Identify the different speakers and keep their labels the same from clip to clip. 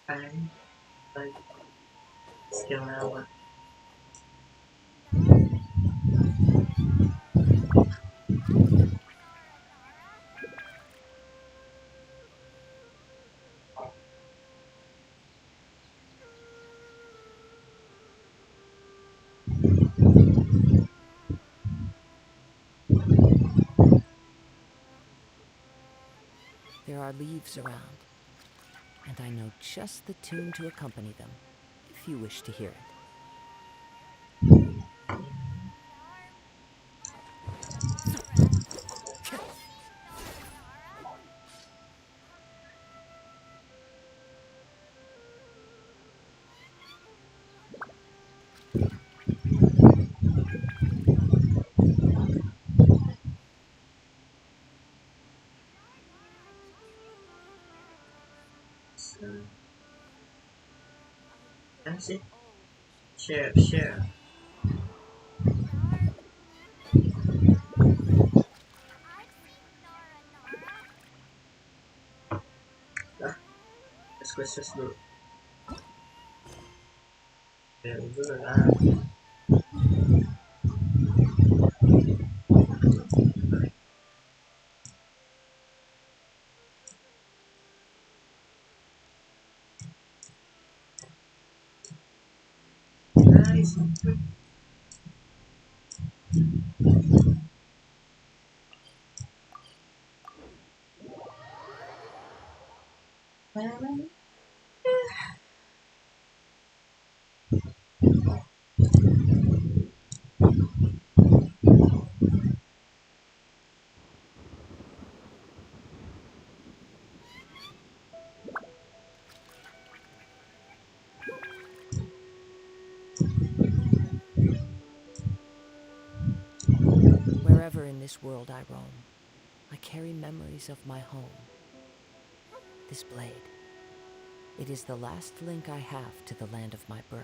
Speaker 1: Fine. Like, skill now.
Speaker 2: There are leaves around, and I know just the tune to accompany them, if you wish to hear it.
Speaker 1: So, that's it. Share. Dah, quest dulu. Biar dulu lah. Nice.
Speaker 2: Wherever in this world I roam, I carry memories of my home. This blade, it is the last link I have to the land of my birth.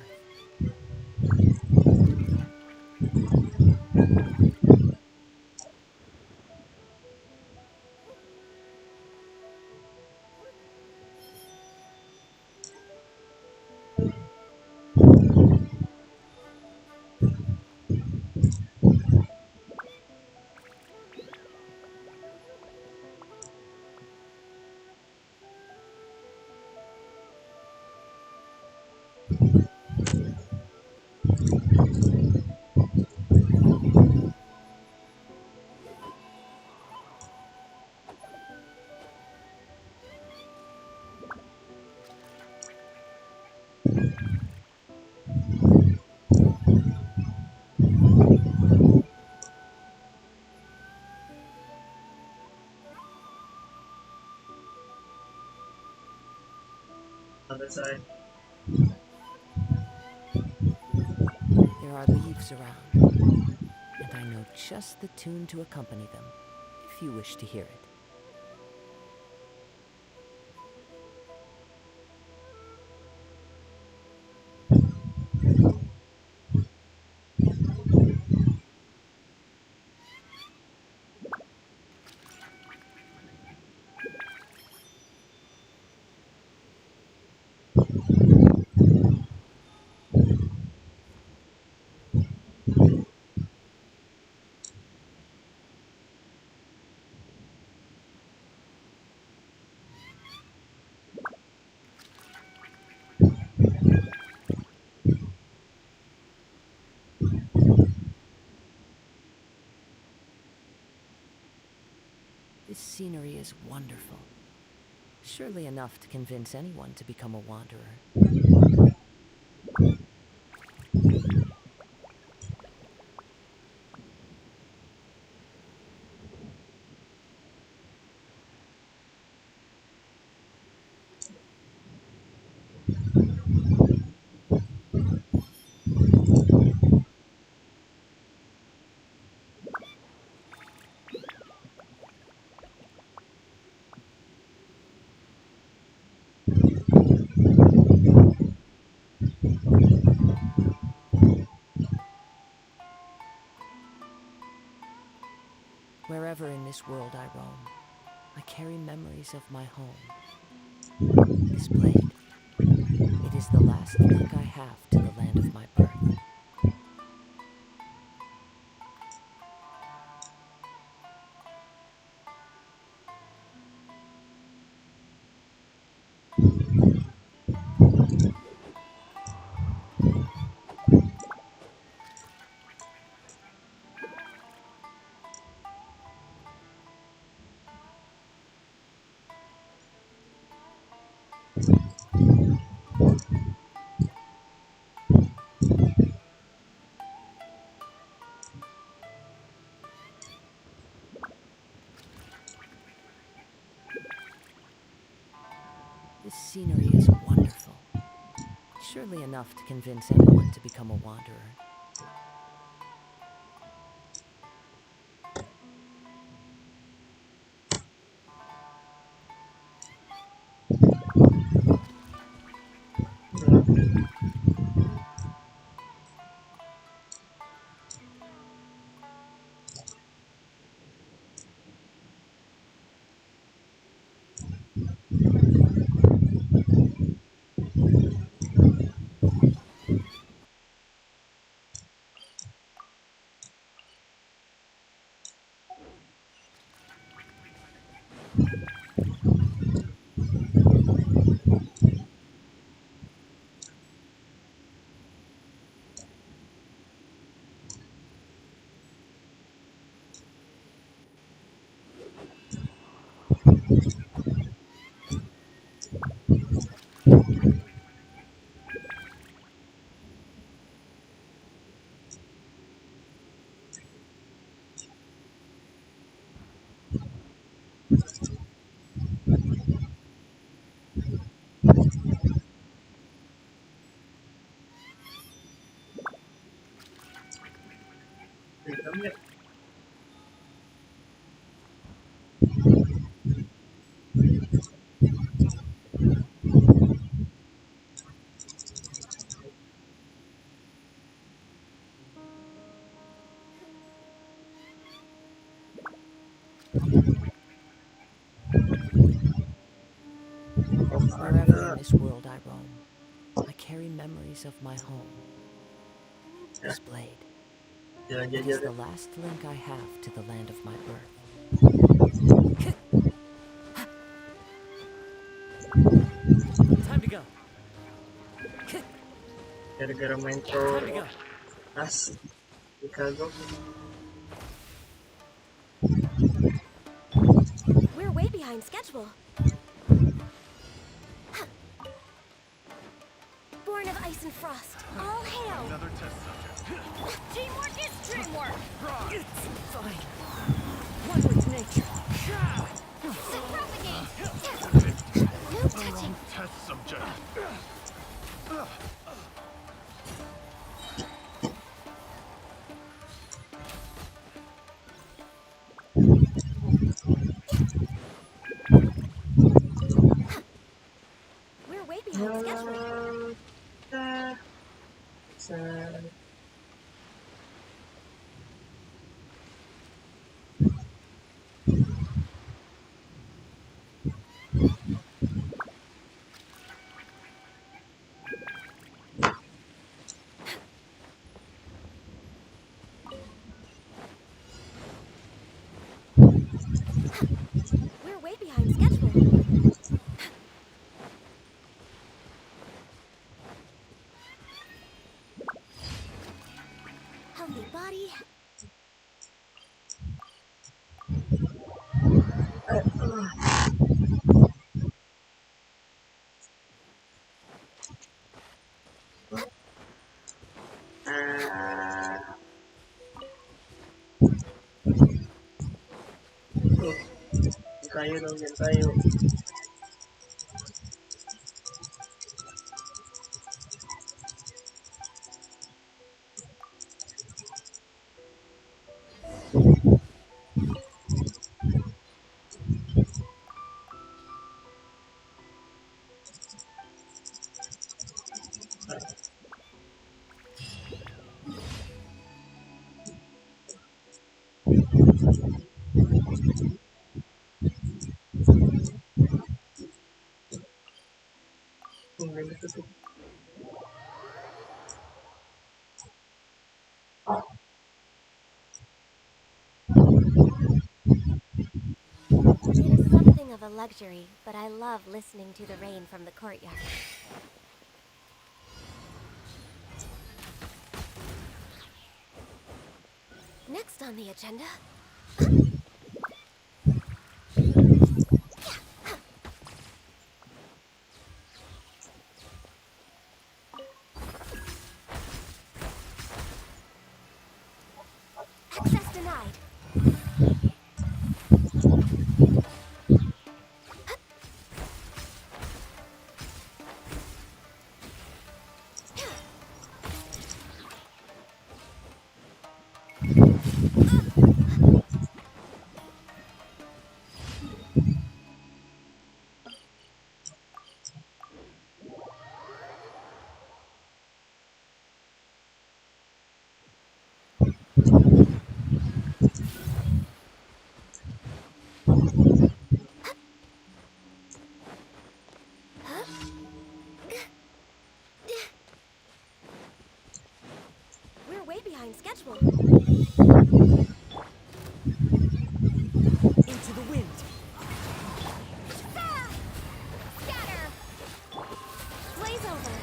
Speaker 1: Other side.
Speaker 2: There are leaves around, and I know just the tune to accompany them, if you wish to hear it. This scenery is wonderful. Surely enough to convince anyone to become a wanderer. Wherever in this world I roam, I carry memories of my home. This blade, scenery is wonderful. Surely enough to convince anyone to become a wanderer.
Speaker 1: Telegram ya. Oh,
Speaker 2: Wherever in
Speaker 1: ada.
Speaker 2: this world I roam, I carry memories of my home.
Speaker 1: Ya,
Speaker 2: This blade, it is
Speaker 1: jelajah-jelajah.
Speaker 2: the last link I have to the land of my birth. Time to go.
Speaker 1: Gara-gara main pro
Speaker 2: Time to go.
Speaker 1: as Chicago.
Speaker 3: We're way behind schedule. Born of ice and frost, all hail.
Speaker 4: Another test subject.
Speaker 3: Teamwork is dreamwork.
Speaker 2: It's fine. One with nature.
Speaker 3: Propagate. No touching.
Speaker 4: Test subject.
Speaker 3: We're way behind schedule.
Speaker 1: Sa-
Speaker 3: We're way behind schedule. Healthy body.
Speaker 1: Ah, oh, tayo dong, yan tayo. Ang ganda to.
Speaker 3: It is something of a luxury, but I love listening to the rain from the courtyard. Next on the agenda. Access denied. We're way behind schedule.
Speaker 2: Into the wind.
Speaker 3: Ah! Scatter! Blaze over!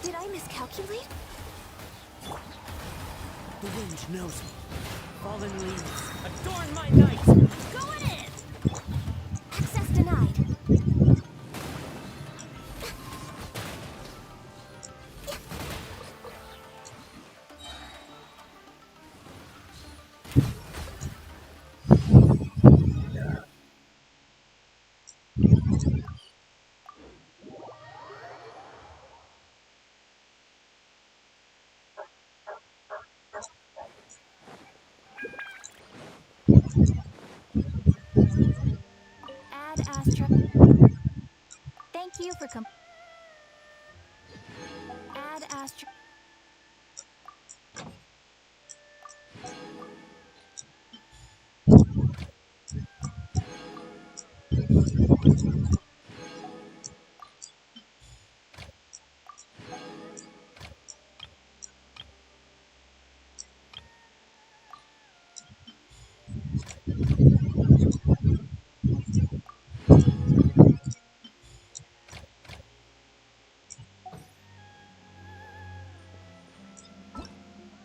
Speaker 3: Did I miscalculate?
Speaker 2: The wind knows me. Fallen leaves, adorn my night.
Speaker 3: Going in! Access denied. Add Astra. Thank you for Add Astra.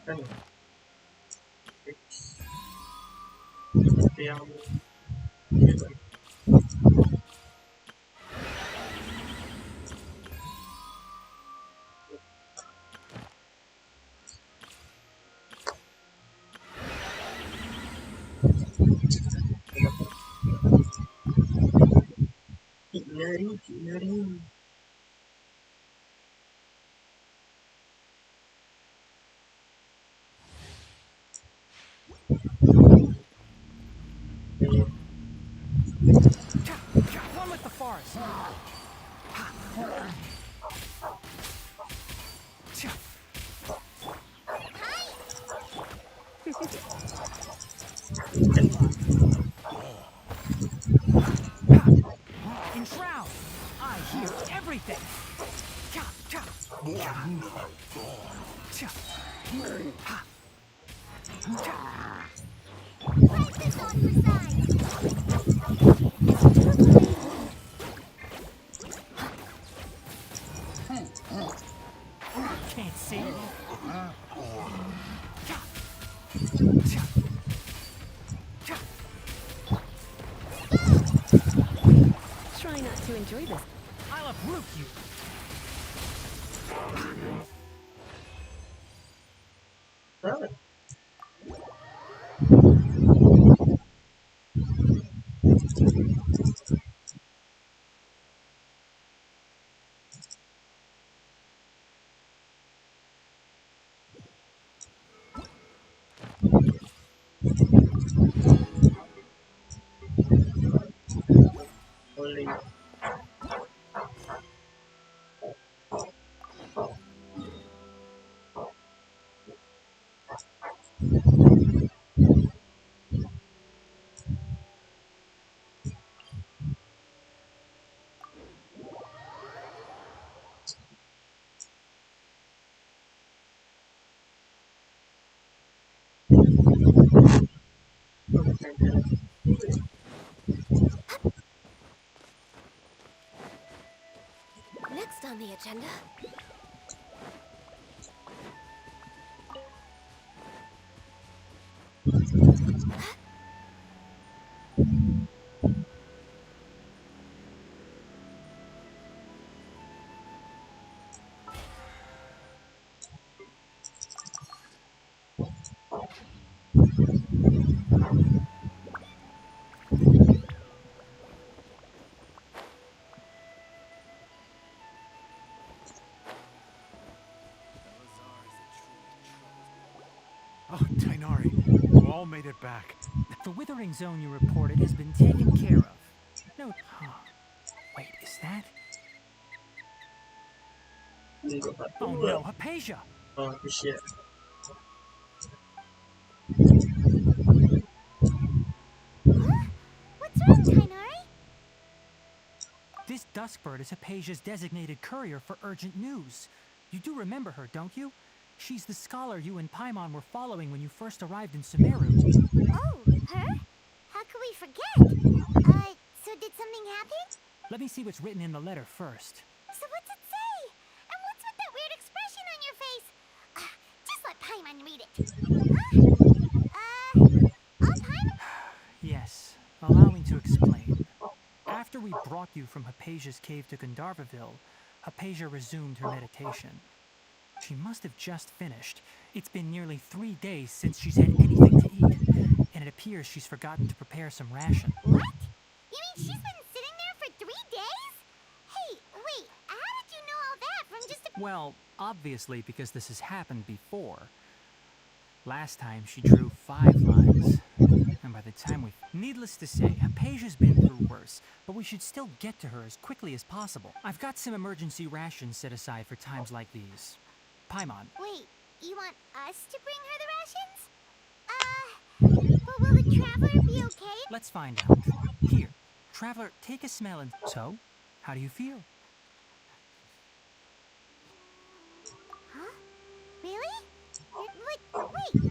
Speaker 1: Kan yang lari.
Speaker 2: One with the forest. Enshroud. I hear everything.
Speaker 3: Break this on your side!
Speaker 2: Can't see.
Speaker 3: Try not to enjoy this.
Speaker 2: I'll uproot you.
Speaker 1: Sabe? Boleh.
Speaker 3: Next on the agenda.
Speaker 4: Oh, Tainari, you all made it back.
Speaker 5: The withering zone you reported has been taken care of. No. Huh. Wait, is that?
Speaker 1: Enggak
Speaker 5: Oh
Speaker 1: dua.
Speaker 5: no, Hypatia!
Speaker 1: Oh shit.
Speaker 3: Huh? What's wrong, Tainari?
Speaker 5: This Duskbird is Hypatia's designated courier for urgent news. You do remember her, don't you? She's the scholar you and Paimon were following when you first arrived in Sumeru.
Speaker 3: Oh, her? How could we forget? So did something happen?
Speaker 5: Let me see what's written in the letter first.
Speaker 3: So what's it say? And what's with that weird expression on your face? Just let Paimon read it. Huh? I'll Paimon.
Speaker 5: Yes, allow me to explain. After we brought you from Hypatia's cave to Gandharvaville, Hypatia resumed her meditation. She must have just finished. It's been nearly 3 days since she's had anything to eat, and it appears she's forgotten to prepare some ration.
Speaker 3: What? You mean she's been sitting there for 3 days? Hey, wait, how did you know all that from just a...
Speaker 5: Well, obviously because this has happened before. Last time she drew 5 lines, and by the time we... Needless to say, Hypatia's been through worse, but we should still get to her as quickly as possible. I've got some emergency rations set aside for times like these. Paimon.
Speaker 3: Wait, you want us to bring her the rations? But will the traveler be okay?
Speaker 5: Let's find out. Here, Traveler, take a smell and... So, how do you feel?
Speaker 3: Huh? Really? Wait,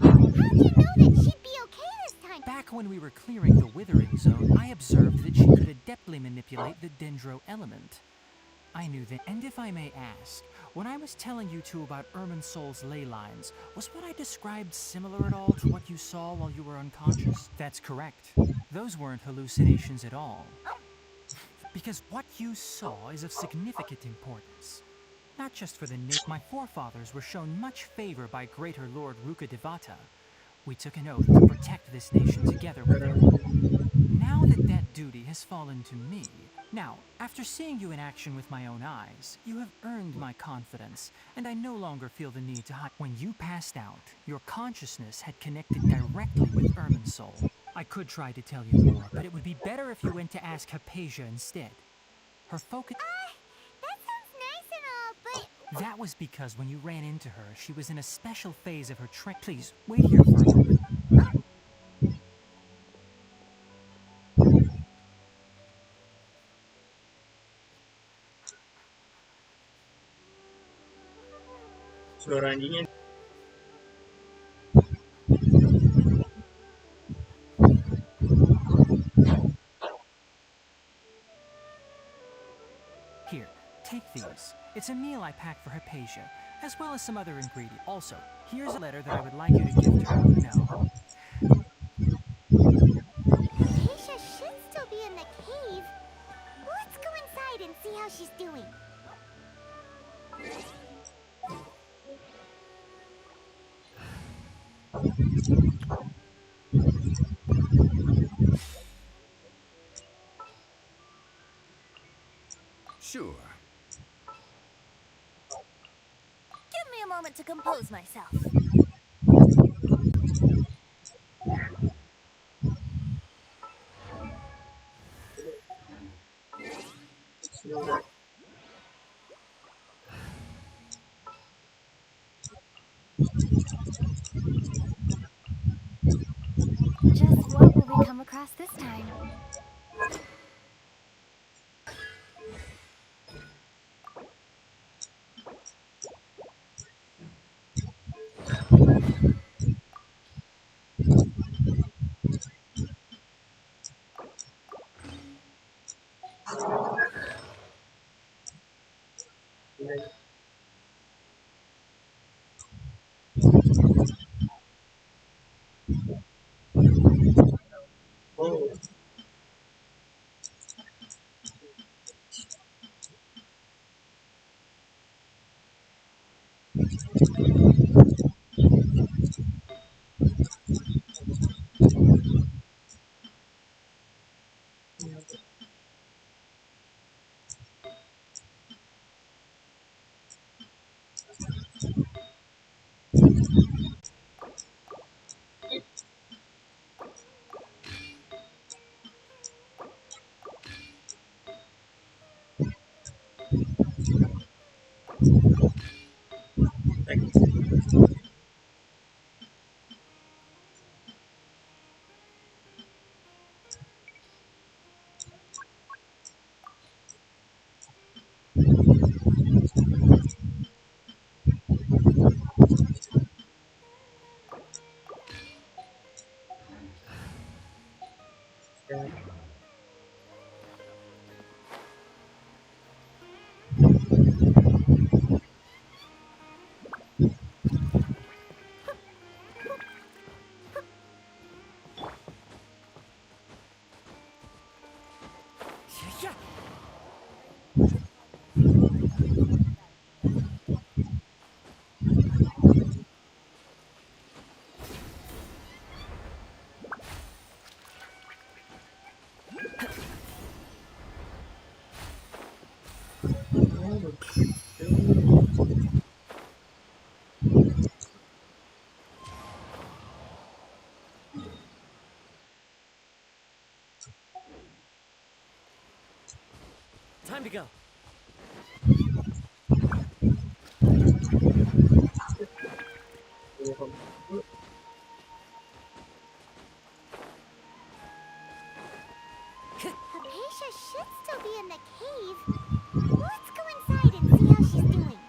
Speaker 3: how'd you know that she'd be okay this time?
Speaker 5: Back when we were clearing the Withering Zone, I observed that she could adeptly manipulate the Dendro element. I knew that, and if I may ask, when I was telling you two about Irminsol's ley lines, was what I described similar at all to what you saw while you were unconscious? That's correct. Those weren't hallucinations at all. Because what you saw is of significant importance. Not just for the my forefathers were shown much favor by Greater Lord Rukkhadevata. We took an oath to protect this nation together with her. Now that that duty has fallen to me, now, after seeing you in action with my own eyes, you have earned my confidence, and I no longer feel the need to hide. When you passed out, your consciousness had connected directly with Irminsol. I could try to tell you more, but it would be better if you went to ask Hypatia instead. Her focus...
Speaker 3: That sounds nice and all, but...
Speaker 5: That was because when you ran into her, she was in a special phase of her trek. Please, wait here for a moment.
Speaker 1: Suara anjingnya.
Speaker 5: Here, take these. It's a meal I packed for Hypatia, as well as some other ingredients. Also, here's a letter that I would like you to give to her. No.
Speaker 3: Hypatia should still be in the cave. Let's go inside and see how she's doing.
Speaker 4: Sure.
Speaker 3: Give me a moment to compose myself. Just what will we come across this time?
Speaker 1: Oh, Dan
Speaker 2: Time to go.
Speaker 3: Hypatia should still be in the cave. Let's go inside and see how she's doing.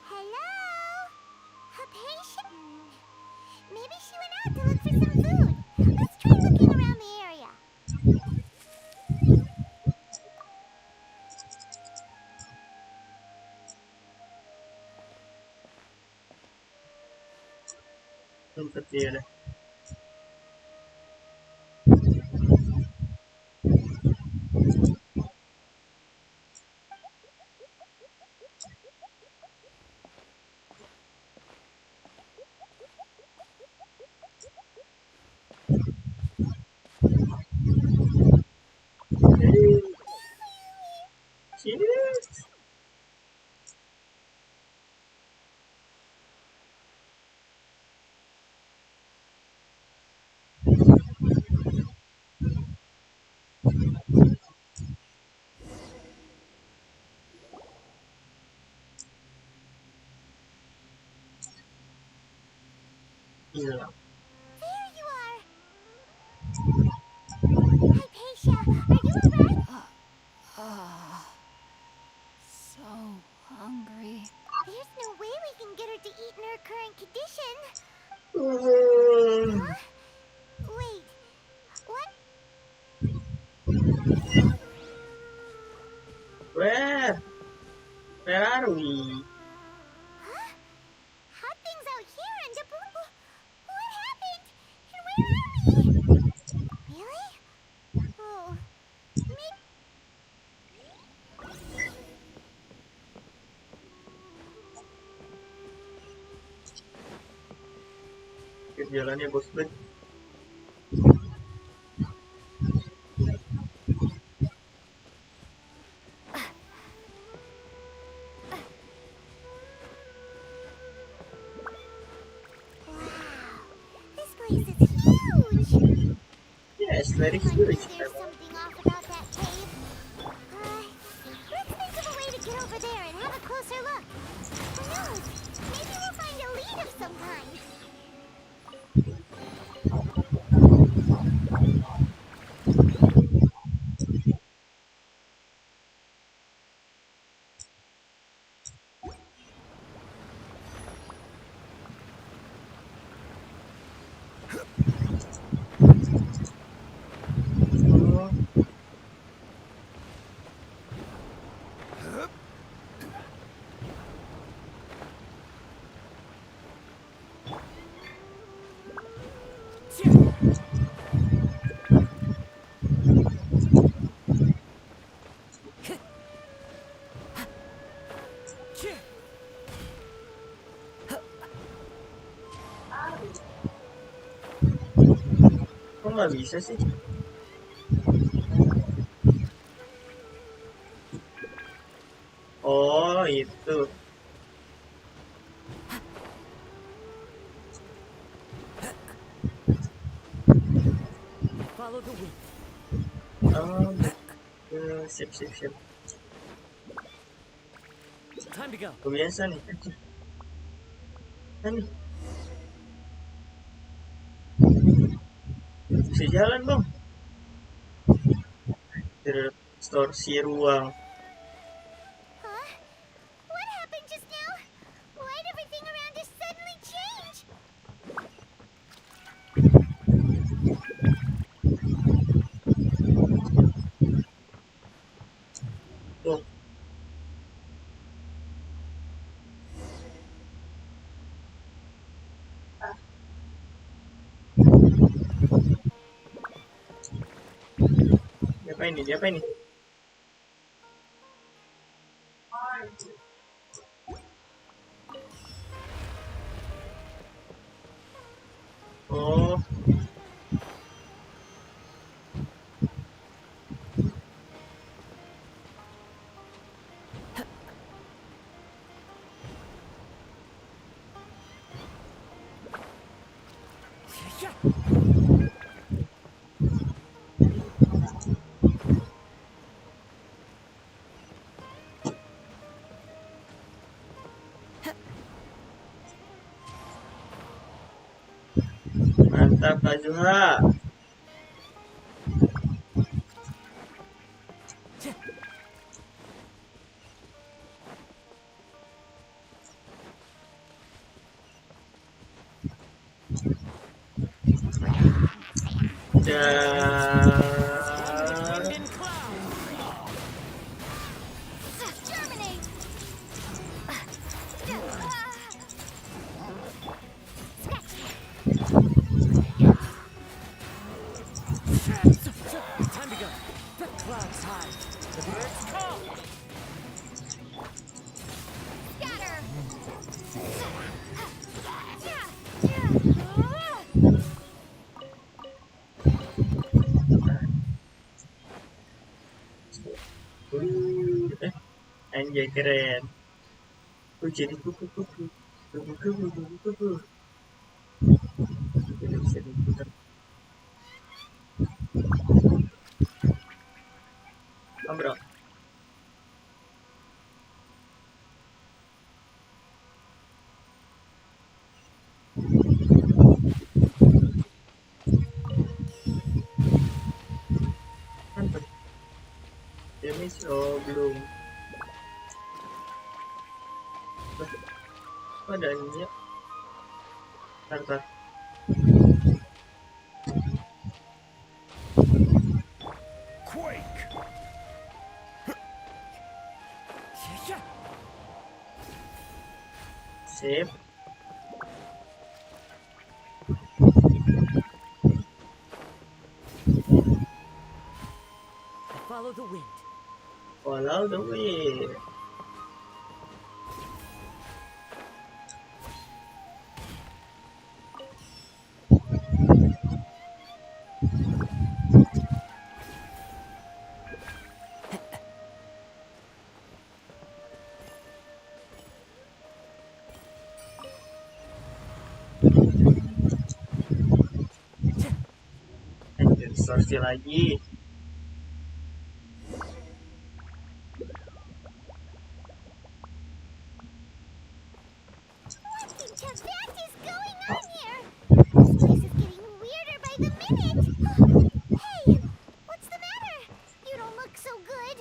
Speaker 3: Hello? Hypatia? Maybe she went out to look for some food. Let's try looking around the area.
Speaker 1: sempet dia dah. Sini. Hilang.
Speaker 3: There you are. Hypatia, are you alright?
Speaker 6: So hungry.
Speaker 3: There's no way we can get her to eat in her current condition. Wait, what?
Speaker 1: Where are we?
Speaker 3: Huh? Hot things out here and what happened? And where are we? Really? Oh, maybe...
Speaker 1: Jalannya bos bet.
Speaker 3: This place is huge!
Speaker 1: Yes, very
Speaker 3: I knew
Speaker 1: huge.
Speaker 3: there's something off about that cave. Let's think of a way to get over there and have a closer look. Who knows? Maybe we'll find a lead of some kind.
Speaker 1: Kok nggak bisa sih? Oh, itu.
Speaker 2: Follow the wind.
Speaker 1: Oh, sip.
Speaker 2: Time to go.
Speaker 1: Kebiasa nih. Kan bisa jalan bang. Distorsi ruang.
Speaker 3: Huh? What happened just now? Why'd everything around us suddenly change?
Speaker 1: Tuh, siapa ini? Siapa ini? Oh, mantap Kak Zuha. Dan
Speaker 3: Terminate!
Speaker 2: Time to go. The clouds high. The birds call.
Speaker 3: Scatter!
Speaker 1: anjay keren. Jadi kupu-kupu. Kupu-kupu. Tidak bisa diputar. Bro. Mantap. Damage belum. Kok ada ini ya? Ntar.
Speaker 4: Quake!
Speaker 1: Sip.
Speaker 2: Follow the wind.
Speaker 1: Follow the wind. Anjir, distorsi lagi.
Speaker 3: What in Tibet is going on here? This place is getting weirder by the minute. Hey, what's the matter? You don't look so good.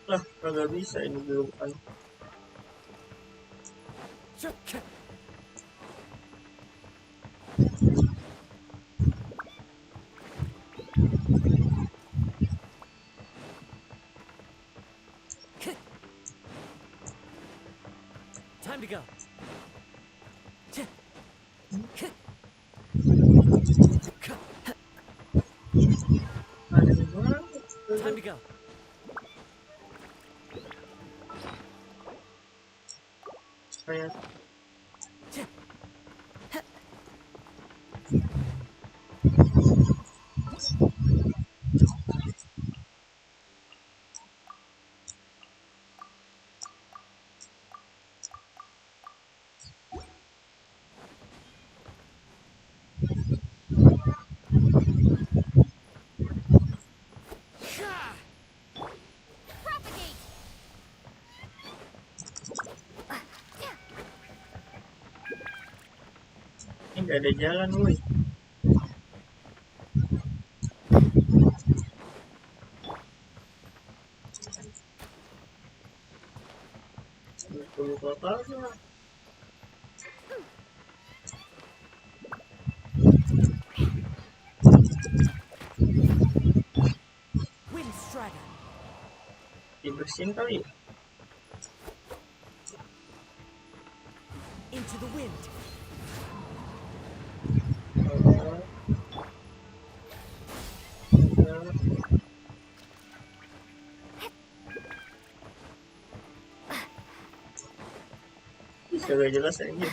Speaker 1: Lah, kagak bisa ini belum kan.
Speaker 2: Time to go.
Speaker 1: Ada di mana?
Speaker 2: Time to go.
Speaker 1: Kayak Gak ada jalan, woi. Tunggu totalnya.
Speaker 2: Wind Strider.
Speaker 1: Dibersihin kali.
Speaker 2: Into the wind.
Speaker 1: Bisa gak jelas aja.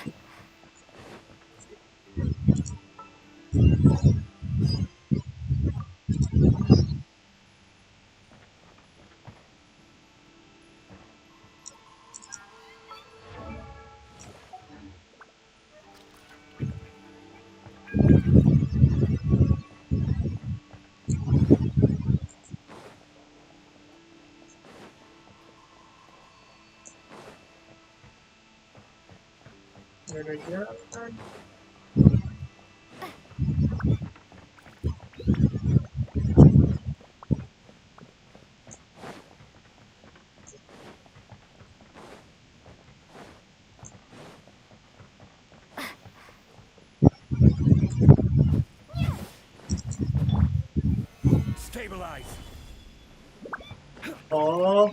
Speaker 1: Gak ada jalan.
Speaker 4: Stabilize.
Speaker 1: Oh,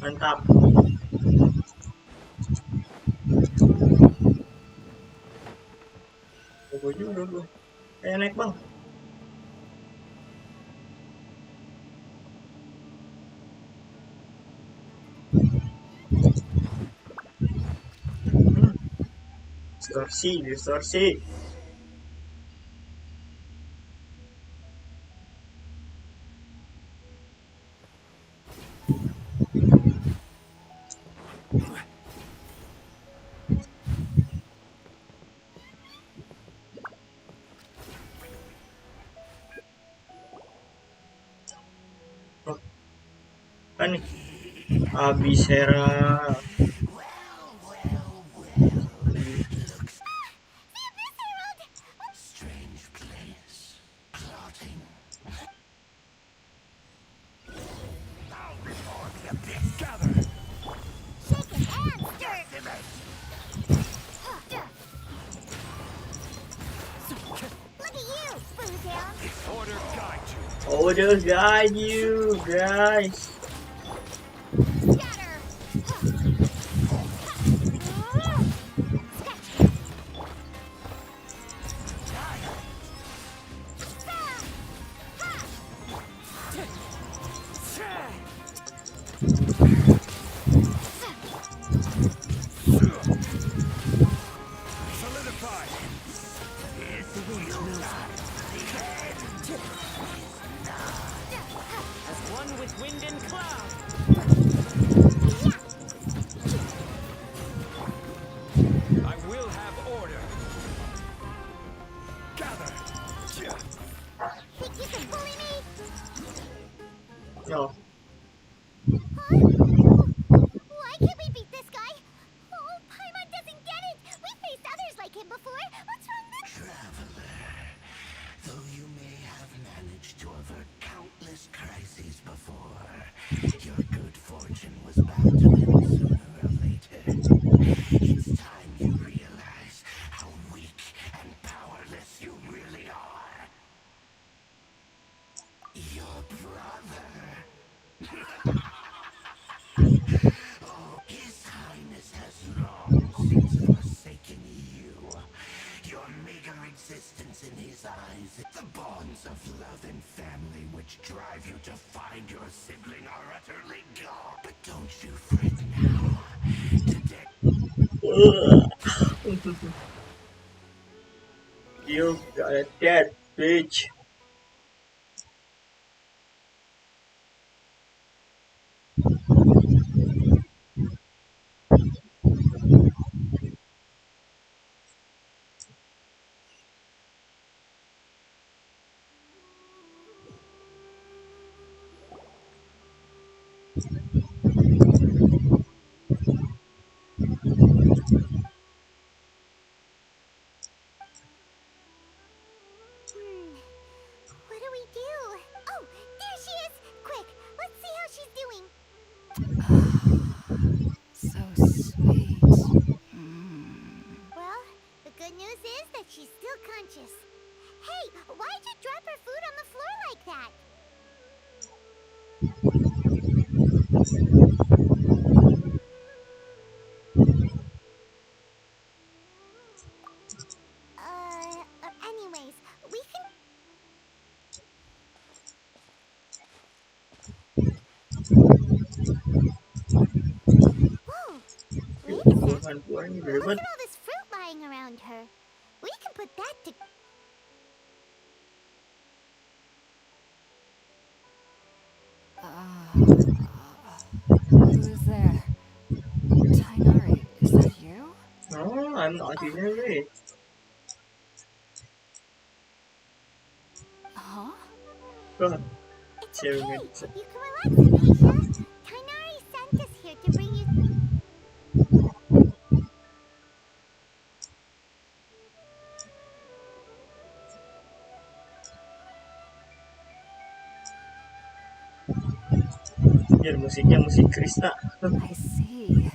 Speaker 1: mantap. Gue juga gue. Kayak naik bang. Distorsi. Oh, kan nih. Habis Hera.
Speaker 4: Strange place. Plotting. Gather.
Speaker 3: Shake his hands, dirt! Look at you, Boozhound!
Speaker 4: Order guide you.
Speaker 1: Oh, just guide you guys.
Speaker 3: Scatter!
Speaker 4: Solidify.
Speaker 2: As one with wind and cloud.
Speaker 4: I will have order. Gather.
Speaker 3: Think you can bully me?
Speaker 1: No.
Speaker 3: Why can't we beat this guy? Oh, Paimon doesn't get it! We faced others like him before! What's wrong now?
Speaker 7: Though you may have managed to avert countless crises before, your good fortune was bound to end sooner or later. It's time you realize how weak and powerless you really are. Your brother. Oh, His Highness has long since forsaken you. Your meager existence in his eyes, the bonds of love and family which drive you to find your sibling are utterly gone. But don't you fret now. Today,
Speaker 1: You got that bitch.
Speaker 6: So sweet.
Speaker 3: Well, the good news is that she's still conscious. Hey, why'd you drop her food on the floor like that? Anyways, we can... Whoa, wait a sec.
Speaker 1: Bukan
Speaker 3: Look
Speaker 1: ribet.
Speaker 3: at all this fruit lying around her. We can put that to...
Speaker 6: Who's there? Tainari, is that you?
Speaker 1: No, I'm not in a way.
Speaker 6: Huh?
Speaker 1: Go.
Speaker 3: It's
Speaker 1: Sharing
Speaker 3: okay.
Speaker 1: it.
Speaker 3: You can relax, Anisha. Tainari sent us here to bring you...
Speaker 1: Biar musiknya musik Krista.
Speaker 6: I see.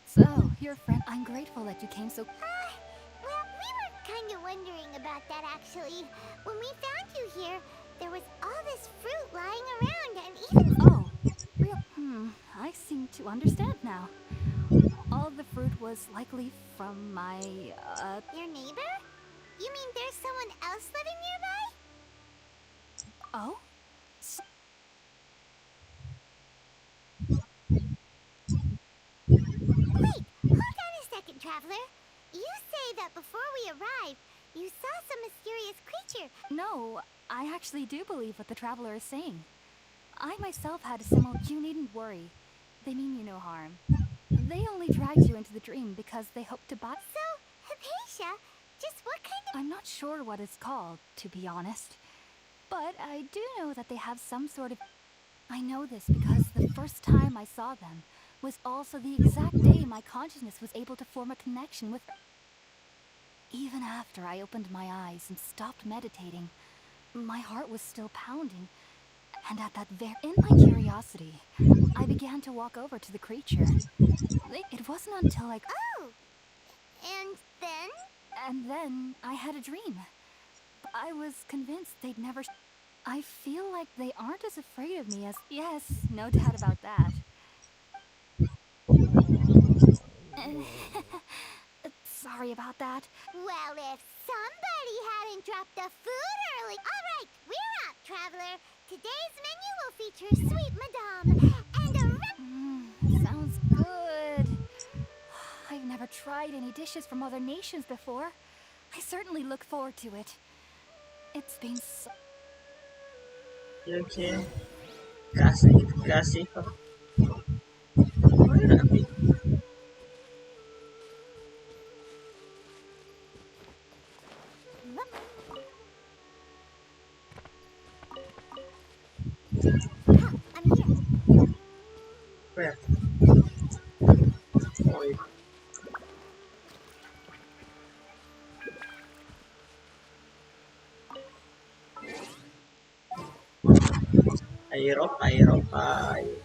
Speaker 6: So, your friend. I'm grateful that you came so.
Speaker 3: Well, we were kind of wondering about that, actually. When we found you here, there was all this fruit lying around, and even...
Speaker 6: Oh, real. I seem to understand now. All the fruit was likely from my,
Speaker 3: Your neighbor? You mean there's someone else living nearby?
Speaker 6: Oh?
Speaker 3: Wait, hold on a second, Traveler. You say that before we arrived, you saw some mysterious creature.
Speaker 6: No, I actually do believe what the traveler is saying. I myself had a similar. You needn't worry. They mean you no harm. They only dragged you into the dream because they hoped to buy.
Speaker 3: So, Hypatia, just what kind of...
Speaker 6: I'm not sure what it's called, to be honest. But I do know that they have some sort of... I know this because the first time I saw them was also the exact day my consciousness was able to form a connection with... Even after I opened my eyes and stopped meditating, my heart was still pounding. And at that in my curiosity, I began to walk over to the creature. It wasn't until I...
Speaker 3: Oh! And then?
Speaker 6: And then I had a dream. I was convinced they'd never... I feel like they aren't as afraid of me as... Yes, no doubt about that. Sorry about that.
Speaker 3: Well, if somebody hadn't dropped the food early... Alright, we're out, Traveler. Today's menu will feature Sweet Madame and a...
Speaker 6: Sounds good. I've never tried any dishes from other nations before. I certainly look forward to it. It's been so...
Speaker 1: Okay. Kasih. Mana api?
Speaker 3: I'm here.
Speaker 1: Where? Oh, iya. Ayo.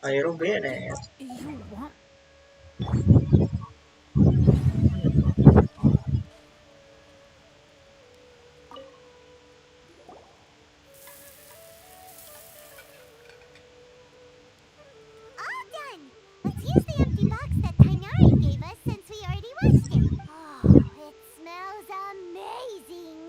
Speaker 1: Aero beres.
Speaker 6: You want...
Speaker 3: All done. Let's use the empty box that Tainari gave us since we already washed it. Oh, it smells amazing.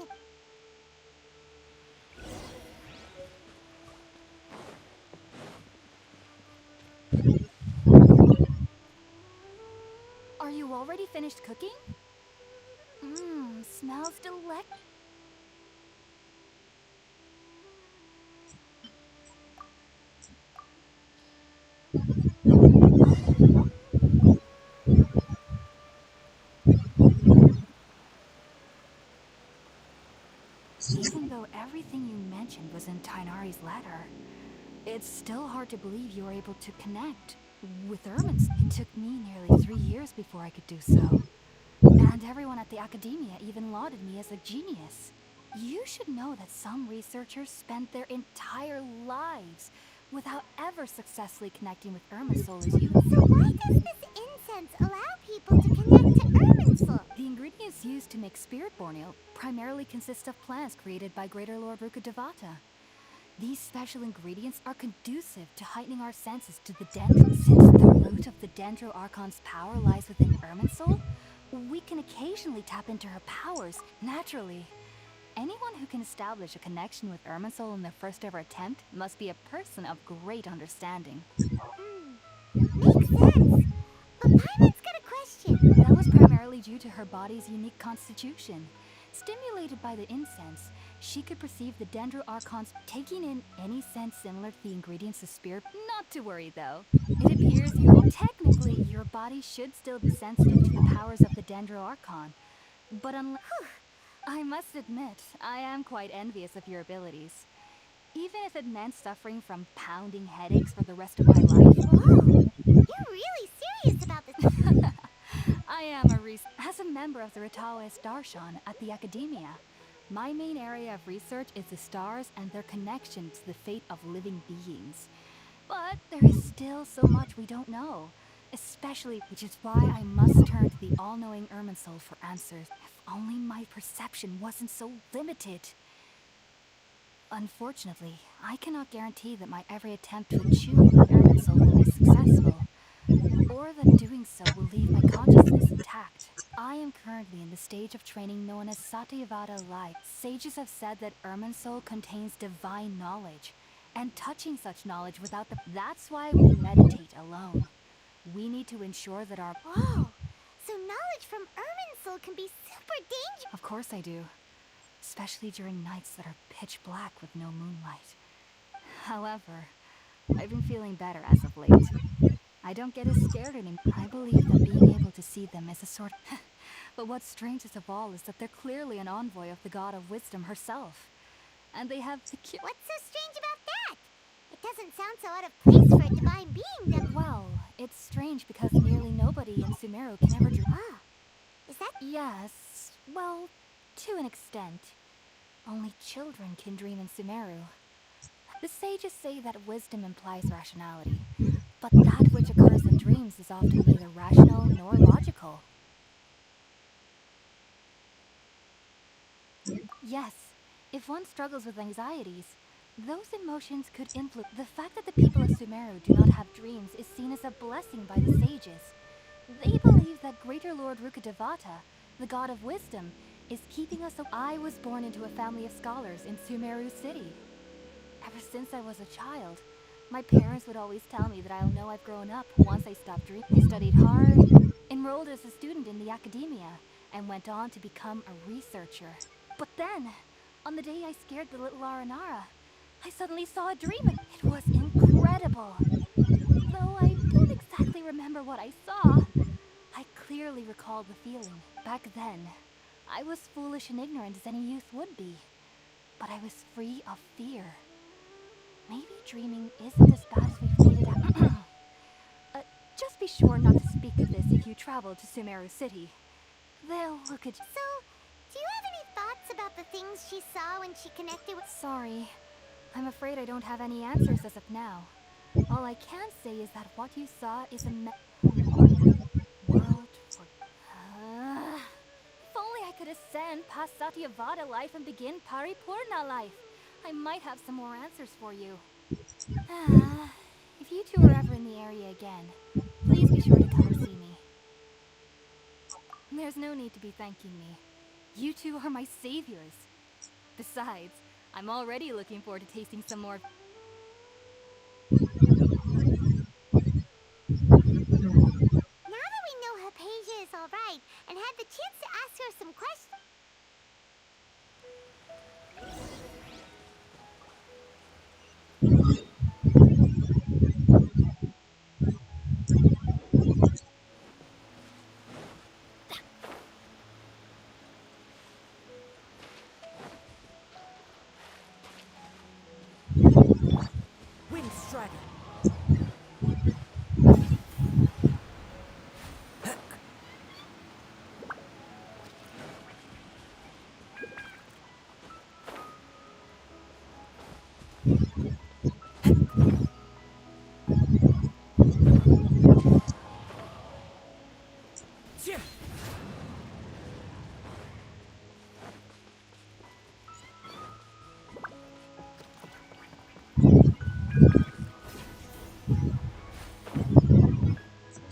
Speaker 6: Are you already finished cooking? Smells delicious. Even though everything you mentioned was in Tainari's letter, it's still hard to believe you were able to connect with Ermin's. It took me nearly 3 years before I could do so. And everyone at the academia even lauded me as a genius. You should know that some researchers spent their entire lives without ever successfully connecting with Irminsul as you.
Speaker 3: So why does this incense allow people to connect to Irminsul?
Speaker 6: The ingredients used to make spirit borneo primarily consist of plants created by Greater Lord Rukkhadevata. These special ingredients are conducive to heightening our senses to the dendro. Since the root of the Dendro Archon's power lies within Irminsul, we can occasionally tap into her powers naturally. Anyone who can establish a connection with Irminsul in their first ever attempt must be a person of great understanding.
Speaker 3: Makes sense. But Paimon's got a question.
Speaker 6: That was primarily due to her body's unique constitution. Stimulated by the incense, she could perceive the Dendro Archons taking in any sense similar to the ingredients of spirit. Not to worry though. It appears technically your body should still be sensitive to the powers of the Dendro Archon. But I must admit, I am quite envious of your abilities. Even if it meant suffering from pounding headaches for the rest of my life.
Speaker 3: Whoa, you're really serious about this.
Speaker 6: I am as a member of the Rataoist Darshan at the Academia. My main area of research is the stars and their connection to the fate of living beings. But there is still so much we don't know, especially which is why I must turn to the all-knowing Irminsul for answers. If only my perception wasn't so limited. Unfortunately, I cannot guarantee that my every attempt to attune with Irminsul will be successful, or that doing so will leave my consciousness intact. I am currently in the stage of training known as Satyavada Light. Sages have said that Irminsul contains divine knowledge, and touching such knowledge without the... That's why we meditate alone. We need to ensure that our...
Speaker 3: Whoa, so knowledge from Irminsul can be super dangerous.
Speaker 6: Of course I do. Especially during nights that are pitch black with no moonlight. However, I've been feeling better as of late. I don't get as scared anymore. I believe that being able to see them is a sort of... But what's strangest of all is that they're clearly an envoy of the god of wisdom herself. And they have the
Speaker 3: What's so strange about that? It doesn't sound so out of place for a divine being that...
Speaker 6: Well, it's strange because nearly nobody in Sumeru can ever dream.
Speaker 3: Ah, is that...
Speaker 6: Yes, well, to an extent. Only children can dream in Sumeru. The sages say that wisdom implies rationality, but that which occurs in dreams is often neither rational nor logical. Yes, if one struggles with anxieties, those emotions could influence. The fact that the people of Sumeru do not have dreams is seen as a blessing by the sages. They believe that Greater Lord Rukkhadevata, the god of wisdom, is keeping us. I was born into a family of scholars in Sumeru City. Ever since I was a child, my parents would always tell me that I'll know I've grown up once I stop dreaming. I studied hard, enrolled as a student in the academia, and went on to become a researcher. But then, on the day I scared the little Aranara, I suddenly saw a dream. It was incredible. Though I don't exactly remember what I saw, I clearly recall the feeling. Back then, I was foolish and ignorant as any youth would be, but I was free of fear. Maybe dreaming isn't as bad as we've made it out. Just be sure not to speak of this if you travel to Sumeru City. They'll look at you.
Speaker 3: So, do you have any thoughts about the things she saw when she connected with...
Speaker 6: Sorry, I'm afraid I don't have any answers as of now. All I can say is that what you saw is a world for... If only I could ascend past Satyavada life and begin Paripurna life, I might have some more answers for you. If you two are ever in the area again, please be sure to come and see me. There's no need to be thanking me. You two are my saviors. Besides, I'm already looking forward to tasting some more...
Speaker 3: Now that we know Hypatia is alright, and had the chance to ask her some questions...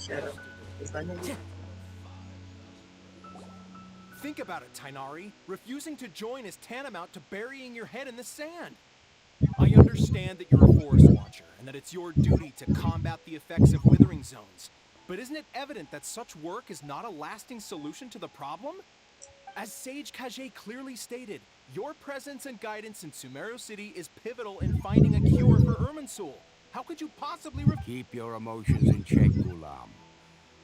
Speaker 1: Syarat bukannya gitu.
Speaker 8: Think about it, Tainari. Refusing to join is tantamount to burying your head in the sand. I understand that you're a forest watcher and that it's your duty to combat the effects of withering zones. But isn't it evident that such work is not a lasting solution to the problem? As Sage Kage clearly stated, your presence and guidance in Sumeru City is pivotal in finding a cure for Irminsul. How could you possibly
Speaker 7: Keep your emotions in check, Gulam.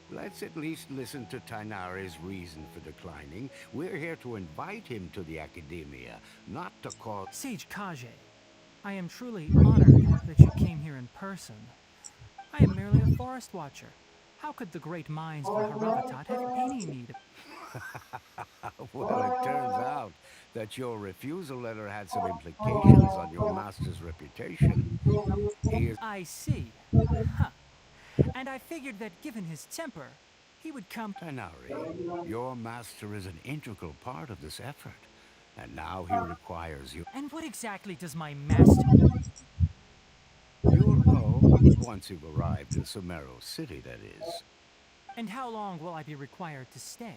Speaker 7: Let's at least listen to Tainari's reason for declining. We're here to invite him to the Academia, not to cause...
Speaker 5: Sage Kage, I am truly honored that you came here in person. I am merely a forest watcher. How could the great minds of Haravatat have any need of...
Speaker 7: Well, it turns out that your refusal letter had some implications on your master's reputation. He is...
Speaker 5: I see. Huh. And I figured that given his temper, he would come...
Speaker 7: Tainari, your master is an integral part of this effort. And now he requires you...
Speaker 5: And what exactly does my master...
Speaker 7: You'll know once you've arrived in Sumeru City, that is.
Speaker 5: And how long will I be required to stay?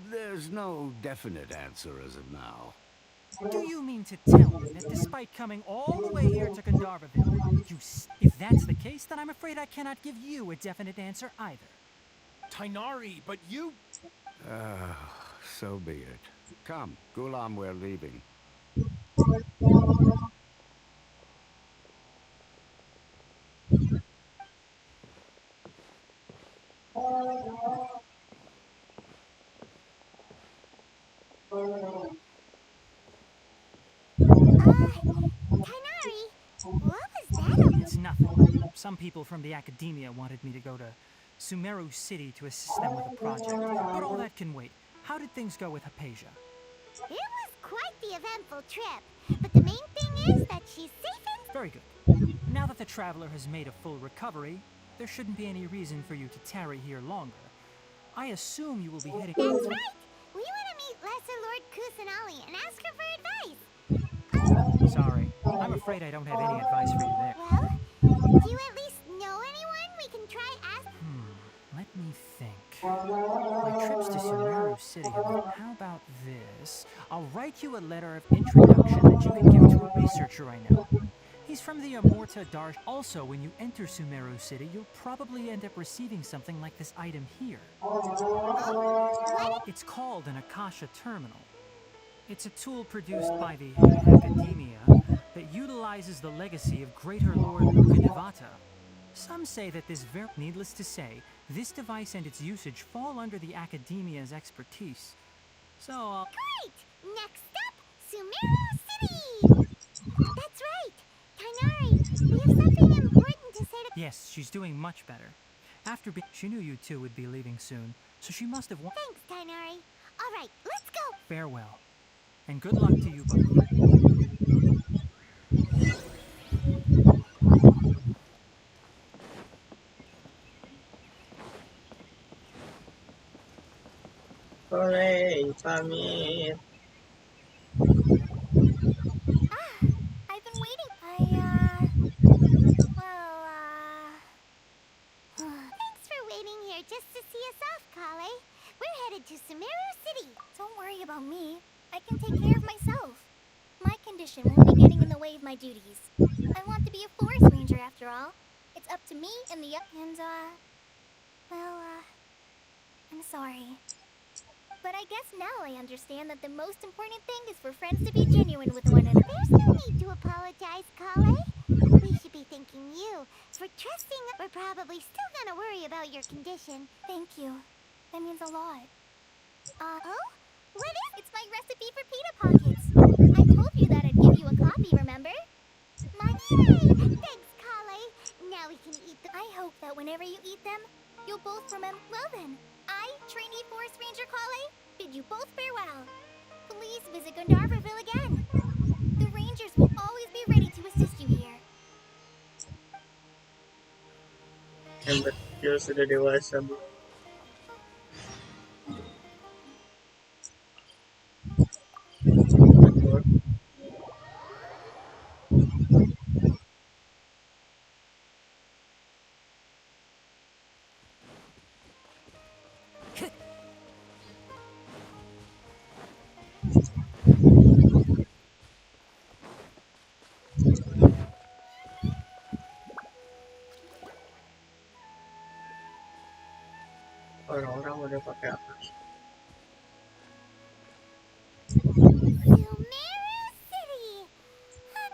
Speaker 7: There's no definite answer as of now.
Speaker 5: Do you mean to tell me that despite coming all the way here to Gandharvaville, if that's the case, then I'm afraid I cannot give you a definite answer either.
Speaker 8: Tainari, but you...
Speaker 7: So be it. Come, Gulam, we're leaving.
Speaker 3: Tainari, what was that about?
Speaker 5: It's nothing. Some people from the Academia wanted me to go to Sumeru City to assist them with a project. But all that can wait. How did things go with Hypatia?
Speaker 3: It was quite the eventful trip, but the main thing is that she's safe and...
Speaker 5: Very good. Now that the traveler has made a full recovery, there shouldn't be any reason for you to tarry here longer. I assume you will be heading...
Speaker 3: That's right! We want to meet Lesser Lord Kusanali and ask her for advice.
Speaker 5: Sorry, I'm afraid I don't have any advice for you there.
Speaker 3: Well, do you at least know anyone we can try ask?
Speaker 5: Let me think. My trips to Sumeru City have been... How about this? I'll write you a letter of introduction that you can give to a researcher I know. He's from the Amorta Darsh. Also, when you enter Sumeru City, you'll probably end up receiving something like this item here.
Speaker 3: What?
Speaker 5: It's called an Akasha Terminal. It's a tool produced by the Academia that utilizes the legacy of Greater Lord Ukadevata. Some say that needless to say, this device and its usage fall under the Academia's expertise. So,
Speaker 3: Great! Next up, Sumeru City! That's right! Tainari, we have something important to say to...
Speaker 5: yes, she's doing much better. She knew you two would be leaving soon, so she must have
Speaker 3: Thanks, Tainari. All right, let's go!
Speaker 5: Farewell, and good luck to you both.
Speaker 1: Oleh, pamit.
Speaker 3: I've been waiting. Thanks for waiting here just to see us off, Kale. We're headed to Sumeru City. Don't worry about me. I can take care of myself. My condition won't be getting in the way of my duties. I want to be a forest ranger after all. It's up to me and I'm sorry. But I guess now I understand that the most important thing is for friends to be genuine with one another. There's no need to apologize, Kale. We should be thanking you for trusting us. We're probably still gonna worry about your condition. Thank you. That means a lot. Oh? What is... It's my recipe for pita pockets. I told you that I'd give you a copy, remember? Yay! Thanks, Kale. Now we can eat them. I hope that whenever you eat them, you'll both remember... Well then, I, trainee Forest Ranger Kale, bid you both farewell. Please visit Gandharvaville again. The Rangers will always be ready to assist you here.
Speaker 1: Yang berpikir sudah dewasa, Bu. Orang-orang udah pakai apa?
Speaker 3: Sumeru City!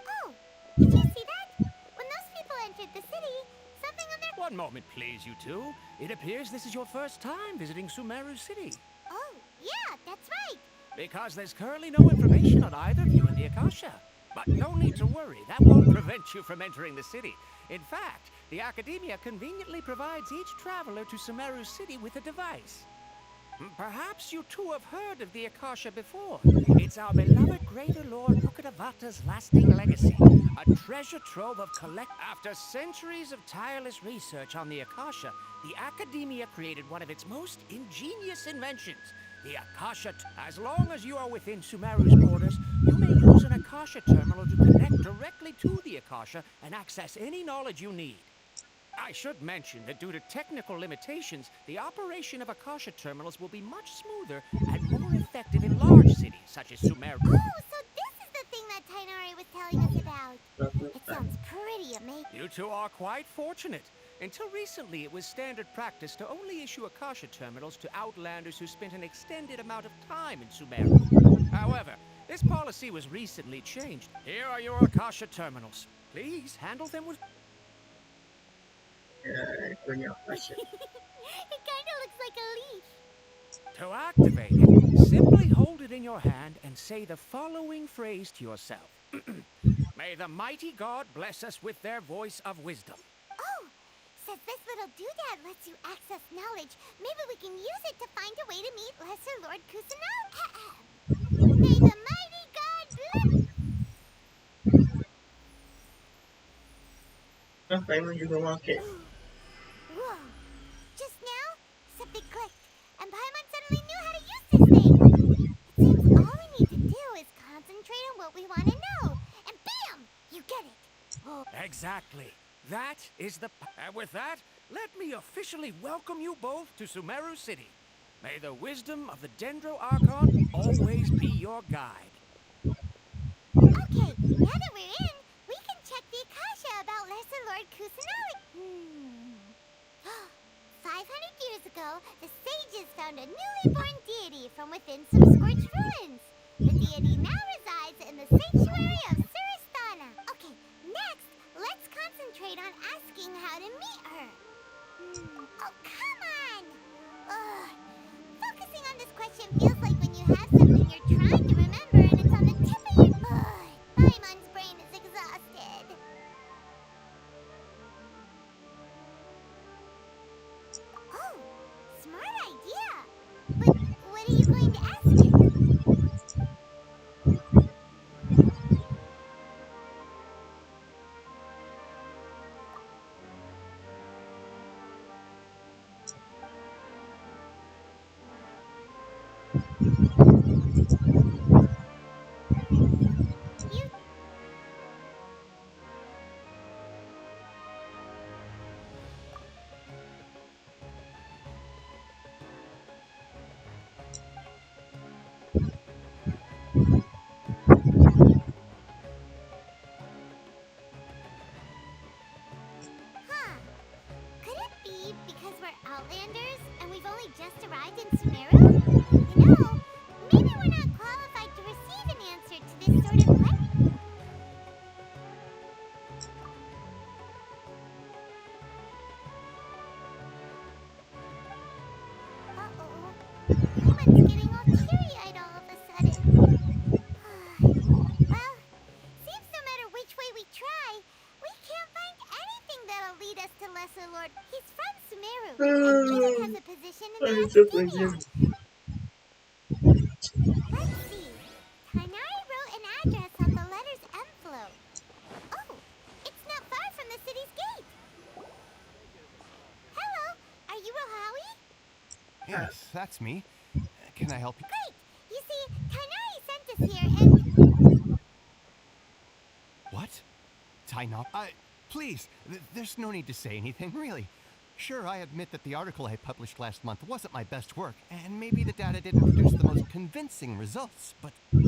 Speaker 3: Oh, did you see that? When those people entered the city, something on their...
Speaker 4: One moment, please, you two. It appears this is your first time visiting Sumeru City.
Speaker 3: Oh, yeah, that's right.
Speaker 4: Because there's currently no information on either of you in the Akasha. But no need to worry, that won't prevent you from entering the city. In fact, the Academia conveniently provides each traveler to Sumeru City with a device. Perhaps you two have heard of the Akasha before. It's our beloved Greater Lord Rukkhadevata's lasting legacy, a treasure trove of collect. After centuries of tireless research on the Akasha, the Academia created one of its most ingenious inventions, the Akasha. As long as you are within Sumeru's borders, you may use an Akasha terminal to connect directly to the Akasha and access any knowledge you need. I should mention that due to technical limitations, the operation of Akasha terminals will be much smoother and more effective in large cities such as Sumeru.
Speaker 3: Oh, so this is the thing that Tainari was telling us about. It sounds pretty amazing.
Speaker 4: You two are quite fortunate. Until recently, it was standard practice to only issue Akasha terminals to outlanders who spent an extended amount of time in Sumeru. However, this policy was recently changed. Here are your Akasha terminals. Please handle them with...
Speaker 1: Ya, punya apa sih?
Speaker 3: It kind of looks like a leaf.
Speaker 4: To activate it, simply hold it in your hand and say the following phrase to yourself. May the mighty God bless us with their voice of wisdom.
Speaker 3: Oh, since this little doodad lets you access knowledge, maybe we can use it to find a way to meet Lesser Lord Kusanagi. May the mighty God bless...
Speaker 1: Nah, Paimon juga pakai.
Speaker 3: Whoa! Just now, something clicked, and Paimon suddenly knew how to use this thing! It seems all we need to do is concentrate on what we want to know, and bam! You get it! Oh.
Speaker 4: Exactly. That is the... And with that, let me officially welcome you both to Sumeru City. May the wisdom of the Dendro Archon always be your guide.
Speaker 3: Okay, now that we're in, we can check the Akasha about Lesser Lord Kusanagi. 500 years ago, the sages found a newly born deity from within some scorched ruins. The deity now resides in the sanctuary of Suristana. Okay, next, let's concentrate on asking how to meet her. Oh, come on! Ugh. Focusing on this question feels like when you have something you're trying to remember and it's on the tip of your... Paimon's brain is exhausted. Oh, smart idea. But what are you going to ask it? You... Huh. Could it be because we're Outlanders and we've only just arrived in Sumeru? You know, maybe we're not qualified to receive an answer to this sort of question. Uh-oh. Paimon's getting all teary-eyed all of a sudden. Well, seems no matter which way we try, we can't find anything that'll lead us to Lesser Lord. He's from Sumeru, and even has a position in the Academia. Let's see. Tainari wrote an address on the letter's envelope. Oh, it's not far from the city's gate. Hello, are you Rohawi?
Speaker 8: Yes, that's me. Can I help you?
Speaker 3: Great! You see, Tainari sent us here and...
Speaker 8: What? Tainari? Please, there's no need to say anything, really. Sure, I admit that the article I published last month wasn't my best work, and maybe the data didn't produce the most convincing results, but...
Speaker 3: Here,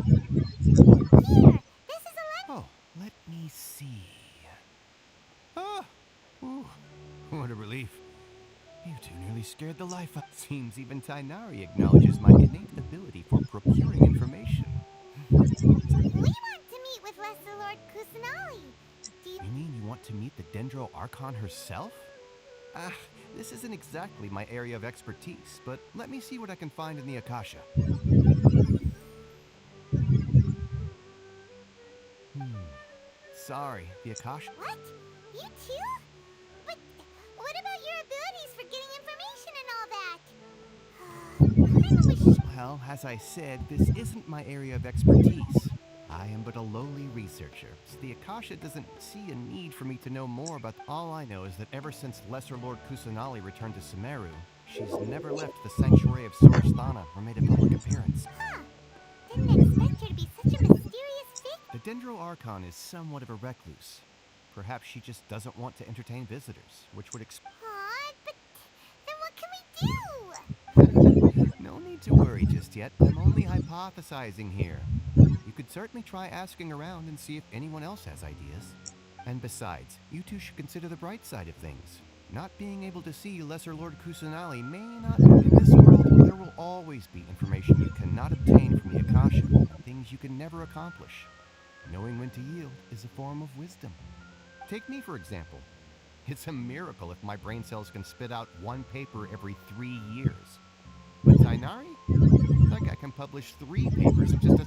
Speaker 3: this is a letter...
Speaker 8: Oh, let me see. Ah! Ooh, what a relief.
Speaker 9: You two nearly scared the life out. Seems even Tainari acknowledges my innate ability for procuring information.
Speaker 3: We want to meet with Lesser Lord Kusanali. Do you...
Speaker 9: You mean you want to meet the Dendro Archon herself? Ah, this isn't exactly my area of expertise, but let me see what I can find in the Akasha. Sorry, the Akasha...
Speaker 3: What? You too? But what about your abilities for getting information and all that? I wish...
Speaker 9: Well, as I said, this isn't my area of expertise. I am but a lowly researcher, so the Akasha doesn't see a need for me to know more about... All I know is that ever since Lesser Lord Kusanali returned to Sumeru, she's never left the Sanctuary of Sorasthana or made a public appearance.
Speaker 3: Huh. Didn't expect her to be such a mysterious figure.
Speaker 9: The Dendro Archon is somewhat of a recluse. Perhaps she just doesn't want to entertain visitors, which would explain...
Speaker 3: Aw, but then what can we do?
Speaker 9: No need to worry just yet. I'm only hypothesizing here. You could certainly try asking around and see if anyone else has ideas. And besides, you two should consider the bright side of things. Not being able to see Lesser Lord Kusanali may not... In this world, there will always be information you cannot obtain from the Akasha, and things you can never accomplish. Knowing when to yield is a form of wisdom. Take me, for example. It's a miracle if my brain cells can spit out one paper every 3 years. But Tainari? That guy can publish 3 papers in just a...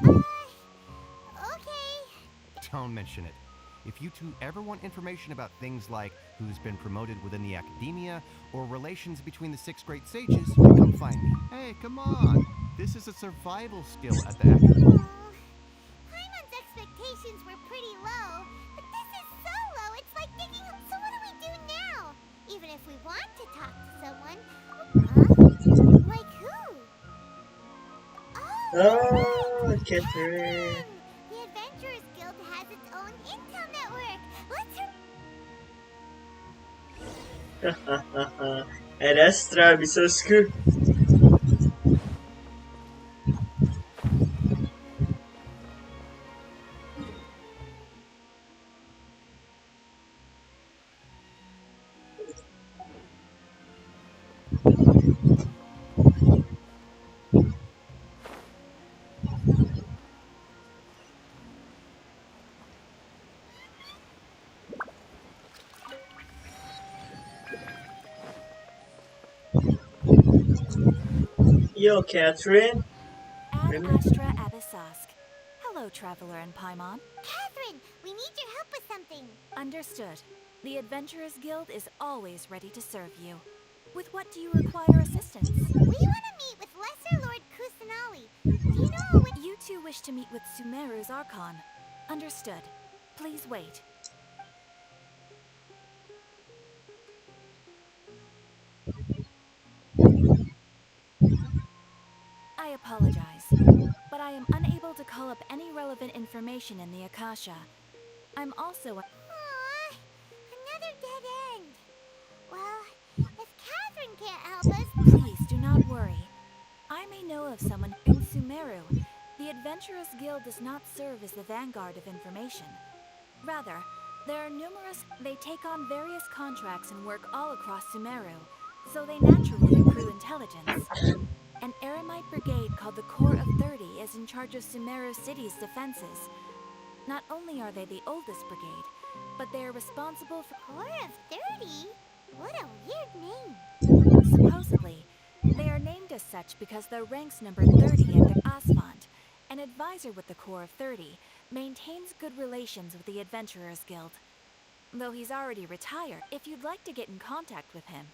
Speaker 3: Okay.
Speaker 9: Don't mention it. If you two ever want information about things like who's been promoted within the academia or relations between the 6 great sages, come find me. Hey, come on. This is a survival skill at the academia.
Speaker 3: Paimon's expectations were pretty low, but this is so low, it's like thinking, so what do we do now? Even if we want to talk to someone. Huh? Like who?
Speaker 1: Oh,
Speaker 3: right,
Speaker 1: Catherine.
Speaker 3: The Adventurers Guild has its own intel network. Let's her...
Speaker 1: Erastra, Bisosku. Yo, Catherine.
Speaker 10: Ad Astra Abyssask. Hello, Traveler and Paimon.
Speaker 3: Catherine, we need your help with something.
Speaker 10: Understood. The Adventurers Guild is always ready to serve you. With what do you require assistance?
Speaker 3: We want to meet with Lesser Lord Kusanali. Do you know when...
Speaker 10: You two wish to meet with Sumeru's Archon. Understood. Please wait. I apologize, but I am unable to call up any relevant information in the Akasha. I'm also...
Speaker 3: Aww, another dead end. Well, if Catherine can't help us...
Speaker 10: Please do not worry. I may know of someone in Sumeru. The Adventurers Guild does not serve as the vanguard of information. Rather, there are numerous... They take on various contracts and work all across Sumeru, so they naturally accrue intelligence. An Eremite brigade called the Corps of 30 is in charge of Sumeru City's defenses. Not only are they the oldest brigade, but they are responsible for...
Speaker 3: Corps of 30? What a weird name.
Speaker 10: Supposedly, they are named as such because their ranks number 30 at the Asphalt. An advisor with the Corps of 30 maintains good relations with the Adventurers Guild. Though he's already retired, if you'd like to get in contact with him,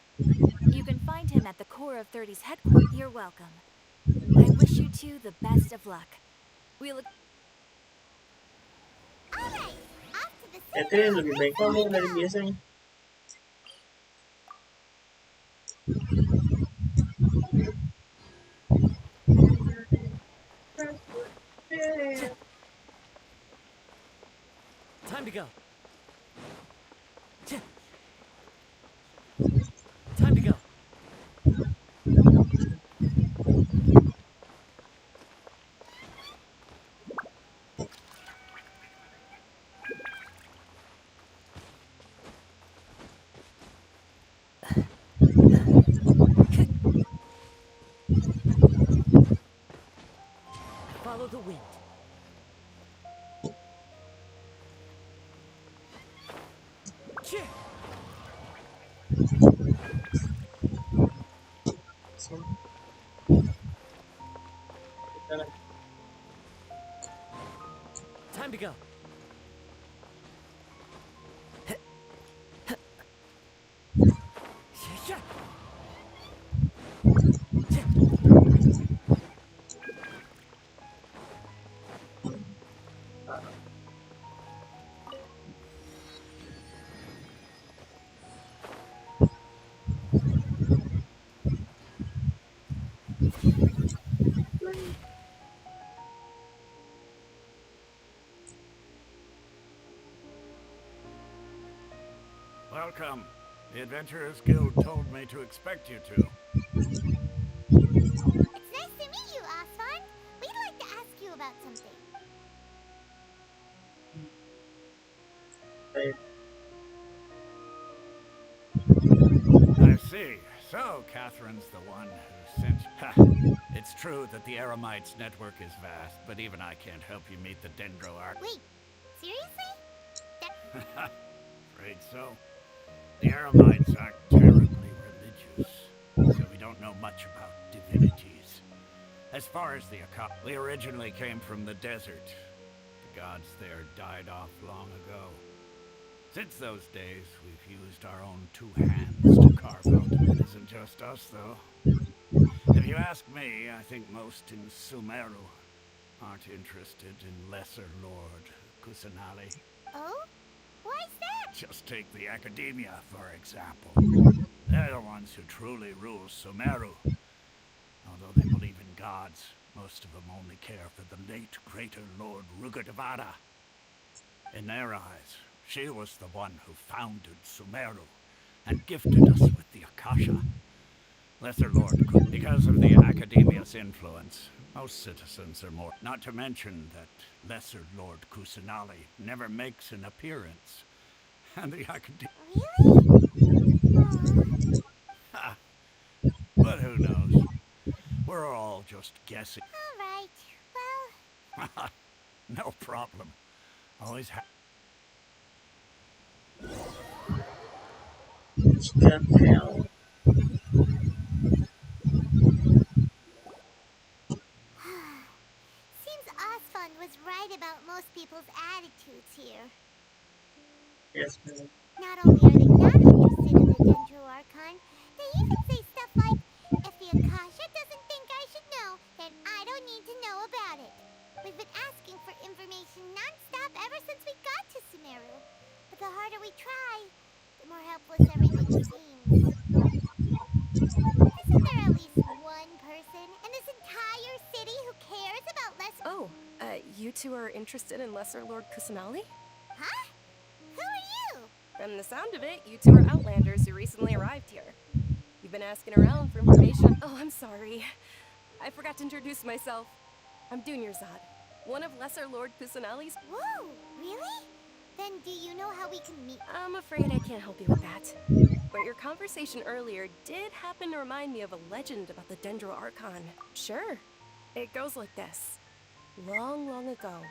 Speaker 10: you can find him at the Corps of 30's headquarters. You're welcome. I wish you two the best of luck. We look...
Speaker 3: Alright, off to the
Speaker 1: Catherine, lebih baik kamu dari biasanya.
Speaker 4: Time to go. Time to go.
Speaker 1: langsung kita lanjut.
Speaker 4: Time to go.
Speaker 11: Welcome. The Adventurers Guild told me to expect you two.
Speaker 3: It's nice to meet you, Osfond. We'd like to ask you about something.
Speaker 1: Baik.
Speaker 11: I see. So, Catherine's the one who sent you. Ha! It's true that the Eremites network is vast, but even I can't help you meet the Dendro Arc.
Speaker 3: Wait, seriously?
Speaker 11: Afraid so. The Eremites aren't terribly religious, so we don't know much about divinities. As far as the Akasha, we originally came from the desert. The gods there died off long ago. Since those days, we've used our own two hands to carve out. It isn't just us, though. If you ask me, I think most in Sumeru aren't interested in Lesser Lord Kusanali.
Speaker 3: Oh? Why's that?
Speaker 11: Just take the Academia, for example. They're the ones who truly rule Sumeru. Although they believe in gods, most of them only care for the late Greater Lord Rugadavada. In their eyes, she was the one who founded Sumeru and gifted us with the Akasha. Lesser Lord, because of the Academia's influence, most citizens are more. Not to mention that Lesser Lord Kusanali never makes an appearance. And the Academia.
Speaker 3: Really? Aw.
Speaker 11: But who knows? We're all just guessing.
Speaker 3: Alright, well...
Speaker 11: No problem. Always
Speaker 1: Sekian hell.
Speaker 3: Seems Osfond was right about most people's attitudes here.
Speaker 1: Yes, ma'am.
Speaker 3: Not only are they not interested in the Dendro Archon, they even say stuff like, if the Akasha doesn't think I should know, then I don't need to know about it. We've been asking for information non-stop ever since we got to Sumeru. But the harder we try, the more helpless everything seems. Isn't there at least one person in this entire city who cares about Lesser...
Speaker 12: Oh, you two are interested in Lesser Lord Kusanali?
Speaker 3: Huh? Who are you?
Speaker 12: From the sound of it, you two are Outlanders who recently arrived here. You've been asking around for information. Oh, I'm sorry. I forgot to introduce myself. I'm Dunyarzad, one of Lesser Lord Kusanali's...
Speaker 3: Whoa, really? Then do you know how we can meet?
Speaker 12: I'm afraid I can't help you with that. But your conversation earlier did happen to remind me of a legend about the Dendro Archon. Sure. It goes like this. Long, long ago,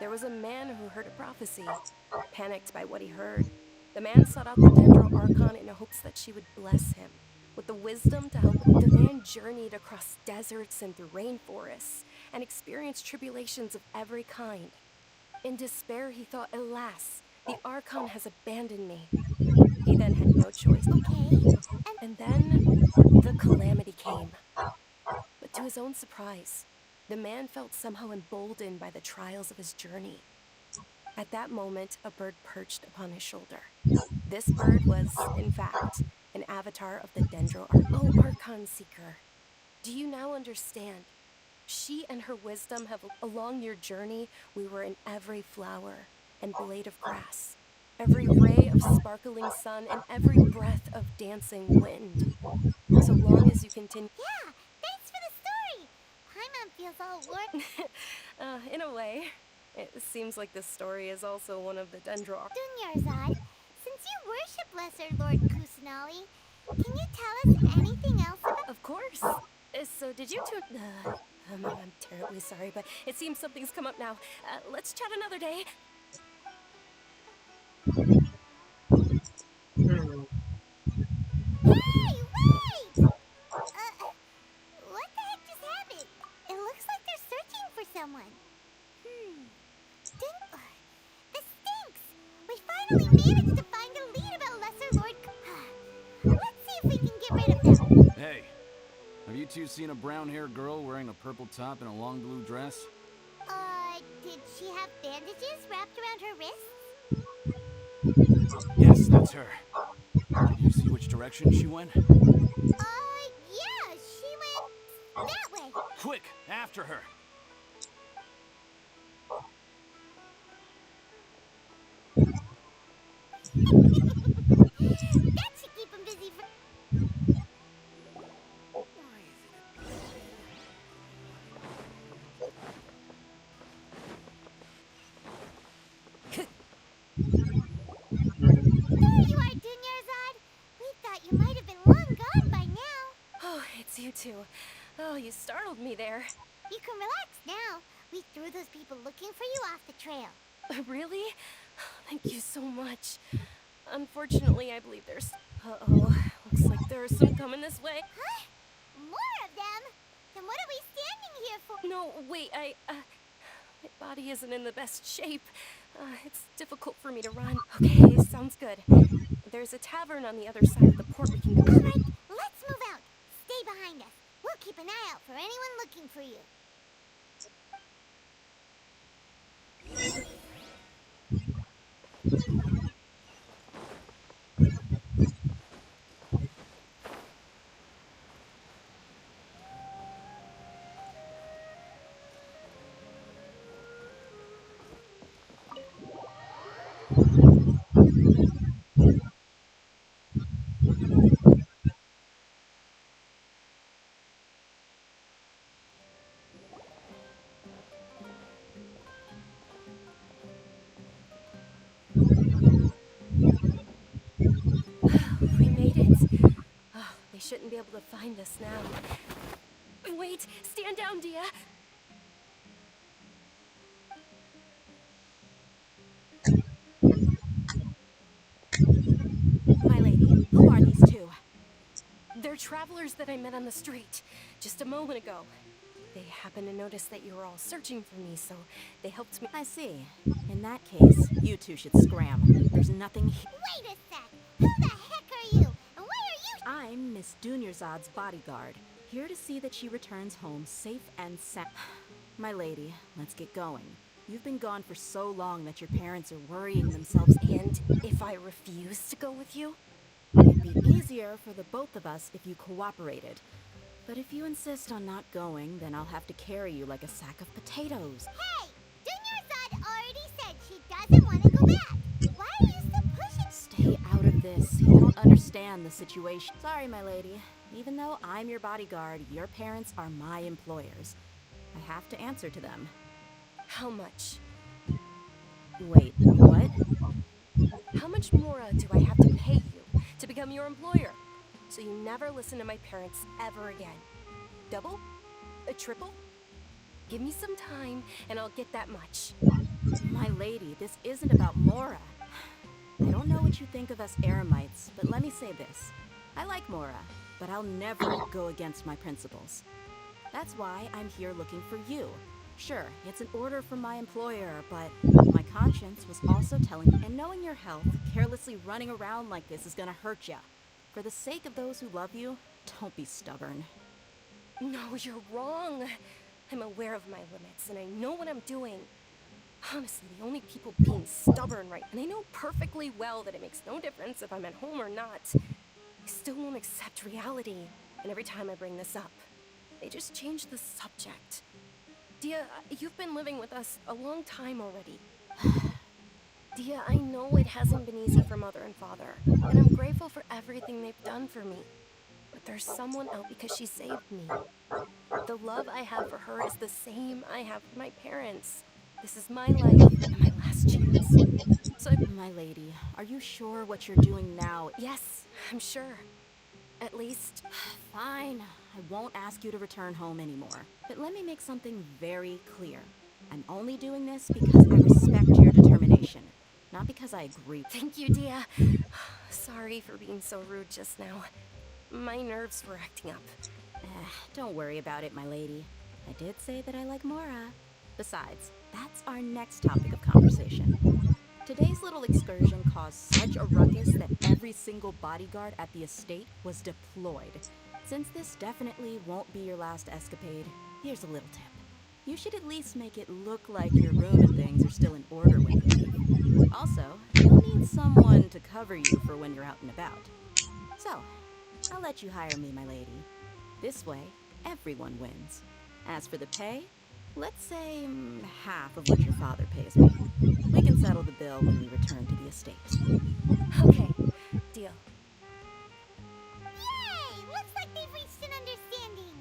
Speaker 12: there was a man who heard a prophecy. Panicked by what he heard, the man sought out the Dendro Archon in hopes that she would bless him with the wisdom to help him. The man journeyed across deserts and through rainforests and experienced tribulations of every kind. In despair, he thought, alas, the Archon has abandoned me. He then had no choice.
Speaker 3: Okay,
Speaker 12: And then, the calamity came. But to his own surprise, the man felt somehow emboldened by the trials of his journey. At that moment, a bird perched upon his shoulder. This bird was, in fact, an avatar of the Dendro Archon. Oh, Archon Seeker, do you now understand? She and her wisdom have, along your journey, we were in every flower and blade of grass, every ray of sparkling sun, and every breath of dancing wind. So long as you continue...
Speaker 3: yeah, thanks for the story. Paimon feels all warm.
Speaker 12: In a way, it seems like this story is also one of the Dendro...
Speaker 3: Dunyarzad, since you worship Lesser Lord Kusanali, can you tell us anything else about...
Speaker 12: Of course. So did you two... I'm terribly sorry, but it seems something's come up now. Let's chat another day.
Speaker 3: Hey, wait! get rid of them.
Speaker 13: Hey, have you two seen a brown-haired girl wearing a purple top and a long blue dress?
Speaker 3: Did she have bandages wrapped around her wrists?
Speaker 13: Yes, that's her. Did you see which direction she went?
Speaker 3: Yeah, she went that way.
Speaker 13: Quick, after her!
Speaker 3: That should keep him busy for... There you are, Dunyarzad. We thought you might have been long gone by now.
Speaker 12: Oh, it's you two. Oh, you startled me there.
Speaker 3: You can relax now. We threw those people looking for you off the trail.
Speaker 12: Really? Thank you so much. Unfortunately, I believe there's... Uh-oh. Looks like there are some coming this way.
Speaker 3: Huh? More of them? Then what are we standing here for?
Speaker 12: No, wait, my body isn't in the best shape. It's difficult for me to run. Okay, sounds good. There's a tavern on the other side of the port we can go to.
Speaker 3: All right, let's move out. Stay behind us. We'll keep an eye out for anyone looking for you.
Speaker 12: We made it. Oh, they shouldn't be able to find us now. Wait, stand down, Dia.
Speaker 10: My lady, who are these two?
Speaker 12: They're travelers that I met on the street just a moment ago. They happened to notice that you were all searching for me, so they helped me.
Speaker 10: I see. In that case, you two should scram. There's nothing here.
Speaker 3: Wait a sec. Who the heck are you? And why are you...
Speaker 10: I'm Miss Dunyarzad's bodyguard, here to see that she returns home safe and sound. My lady, let's get going. You've been gone for so long that your parents are worrying themselves.
Speaker 12: And if I refuse to go with you?
Speaker 10: It'd be easier for the both of us if you cooperated. But if you insist on not going, then I'll have to carry you like a sack of potatoes.
Speaker 3: Hey! Dunyarzad already said she doesn't want to go back. Why are you still pushing...
Speaker 10: Stay out of this. You don't understand the situation. Sorry, my lady. Even though I'm your bodyguard, your parents are my employers. I have to answer to them.
Speaker 12: How much?
Speaker 10: Wait, what?
Speaker 12: How much more do I have to pay you to become your employer? So you never listen to my parents ever again. Double? A triple? Give me some time and I'll get that much.
Speaker 10: My lady, this isn't about Mora. I don't know what you think of us Eremites, but let me say this. I like Mora, but I'll never go against my principles. That's why I'm here looking for you. Sure, it's an order from my employer, but my conscience was also telling me, and knowing your health, carelessly running around like this is gonna hurt ya. For the sake of those who love you, don't be stubborn.
Speaker 12: No, you're wrong. I'm aware of my limits and I know what I'm doing. Honestly, the only people being stubborn right, and I know perfectly well that it makes no difference if I'm at home or not. I still won't accept reality, and every time I bring this up, they just change the subject. Dia, you've been living with us a long time already. Dia, I know it hasn't been easy for Mother and Father, and I'm grateful for everything they've done for me. But there's someone out because she saved me. The love I have for her is the same I have for my parents. This is my life and my last chance. So,
Speaker 10: My lady, are you sure what you're doing now?
Speaker 12: yes, I'm sure. At least,
Speaker 10: Fine. I won't ask you to return home anymore. But let me make something very clear. I'm only doing this because I respect your determination, not because I agree.
Speaker 12: thank you, Dia. Sorry for being so rude just now. My nerves were acting up.
Speaker 10: Don't worry about it, my lady. I did say that I like Mora. Besides, that's our next topic of conversation.
Speaker 14: Today's little excursion caused such a ruckus that every single bodyguard at the estate was deployed. Since this definitely won't be your last escapade, here's a little tip. You should at least make it look like your room and things are still in order when you leave. Also, you'll need someone to cover you for when you're out and about. So, I'll let you hire me, my lady. This way, everyone wins. As for the pay, let's say half of what your father pays me. We can settle the bill when we return to the estate.
Speaker 12: Okay, deal.
Speaker 3: Yay! Looks like they've reached an understanding.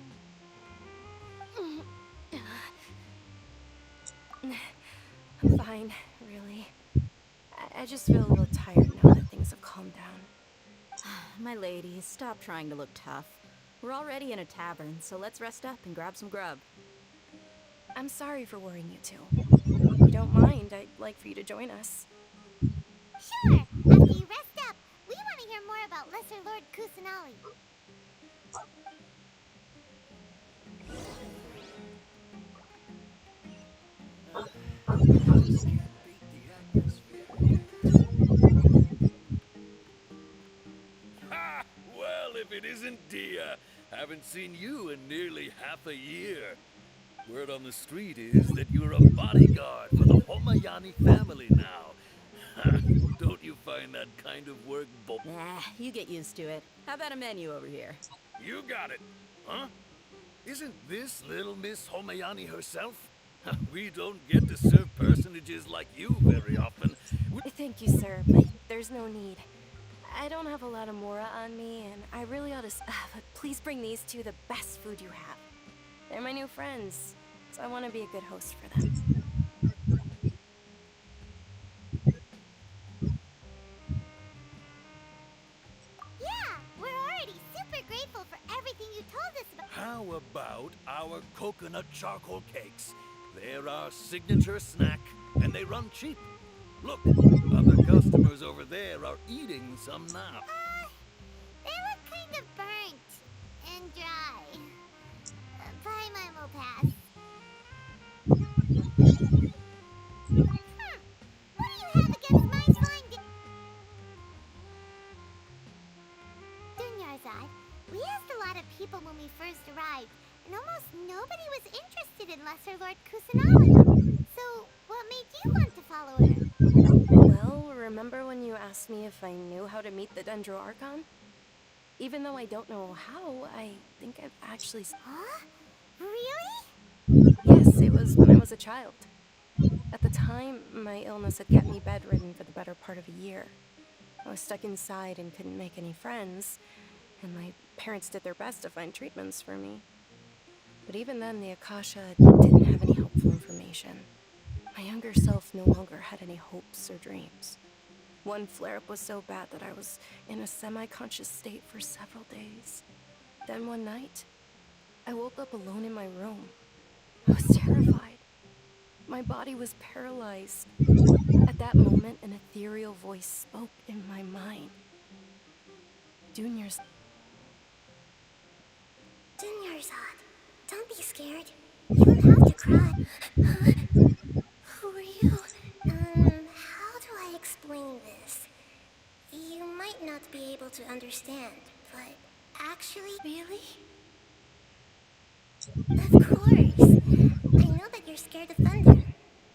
Speaker 12: I'm fine, really. I just feel a little tired now that things have calmed down.
Speaker 14: My lady, stop trying to look tough. We're already in a tavern, so let's rest up and grab some grub.
Speaker 12: I'm sorry for worrying you two. If you don't mind, I'd like for you to join us.
Speaker 3: Sure! After you rest up, we want to hear more about Lesser Lord Kusanali.
Speaker 15: Ha! Well, if it isn't Dia. Haven't seen you in nearly half a year. Word on the street is that you're a bodyguard for the Homayani family now. Don't you find that kind of work
Speaker 14: You get used to it. How about a menu over here?
Speaker 15: You got it. Huh? Isn't this little Miss Homayani herself? We don't get to serve personages like you very often.
Speaker 12: Thank you, sir, but there's no need. I don't have a lot of mora on me, and I really ought to... but please bring these two the best food you have. They're my new friends, so I want to be a good host for them.
Speaker 3: Yeah, we're already super grateful for everything you told us about.
Speaker 15: How about our coconut charcoal cakes? They're our signature snack, and they run cheap. Look, other customers over there are eating some now.
Speaker 3: They look kind of burnt and dry. Buy my Mopass. What do you have against my fine Dunyarzad, we asked a lot of people when we first arrived, and almost nobody was interested in Lesser Lord Kusanali. So, what made you want to follow her?
Speaker 12: Well, remember when you asked me if I knew how to meet the Dendro Archon? Even though I don't know how, I think I've actually...
Speaker 3: Huh? Really?
Speaker 12: Yes, it was when I was a child. At the time, my illness had kept me bedridden for the better part of a year. I was stuck inside and couldn't make any friends, and my parents did their best to find treatments for me. But even then, the Akasha didn't have any helpful information. My younger self no longer had any hopes or dreams. One flare-up was so bad that I was in a semi-conscious state for several days. Then one night, I woke up alone in my room. I was terrified. My body was paralyzed. At that moment, an ethereal voice spoke in my mind. Dunyarzad,
Speaker 3: don't be scared. You don't have to cry. Who are you? How do I explain this? You might not be able to understand, but actually... Really? Of course. I know that you're scared of thunder,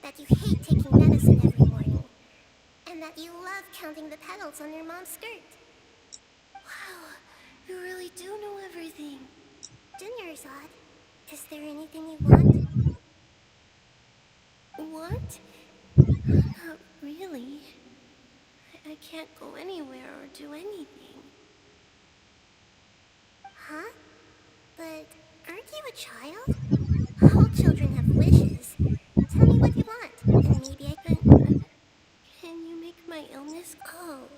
Speaker 3: that you hate taking medicine every morning, and that you love counting the petals on your mom's skirt. Wow, you really do know everything. Dunyarzad, is there anything you want?
Speaker 12: What? Not really. I can't go anywhere or do anything.
Speaker 3: Huh? But aren't you a child? All children have wishes. Tell me what you want, and maybe I can...
Speaker 12: Can you make my illness go?
Speaker 3: Oh.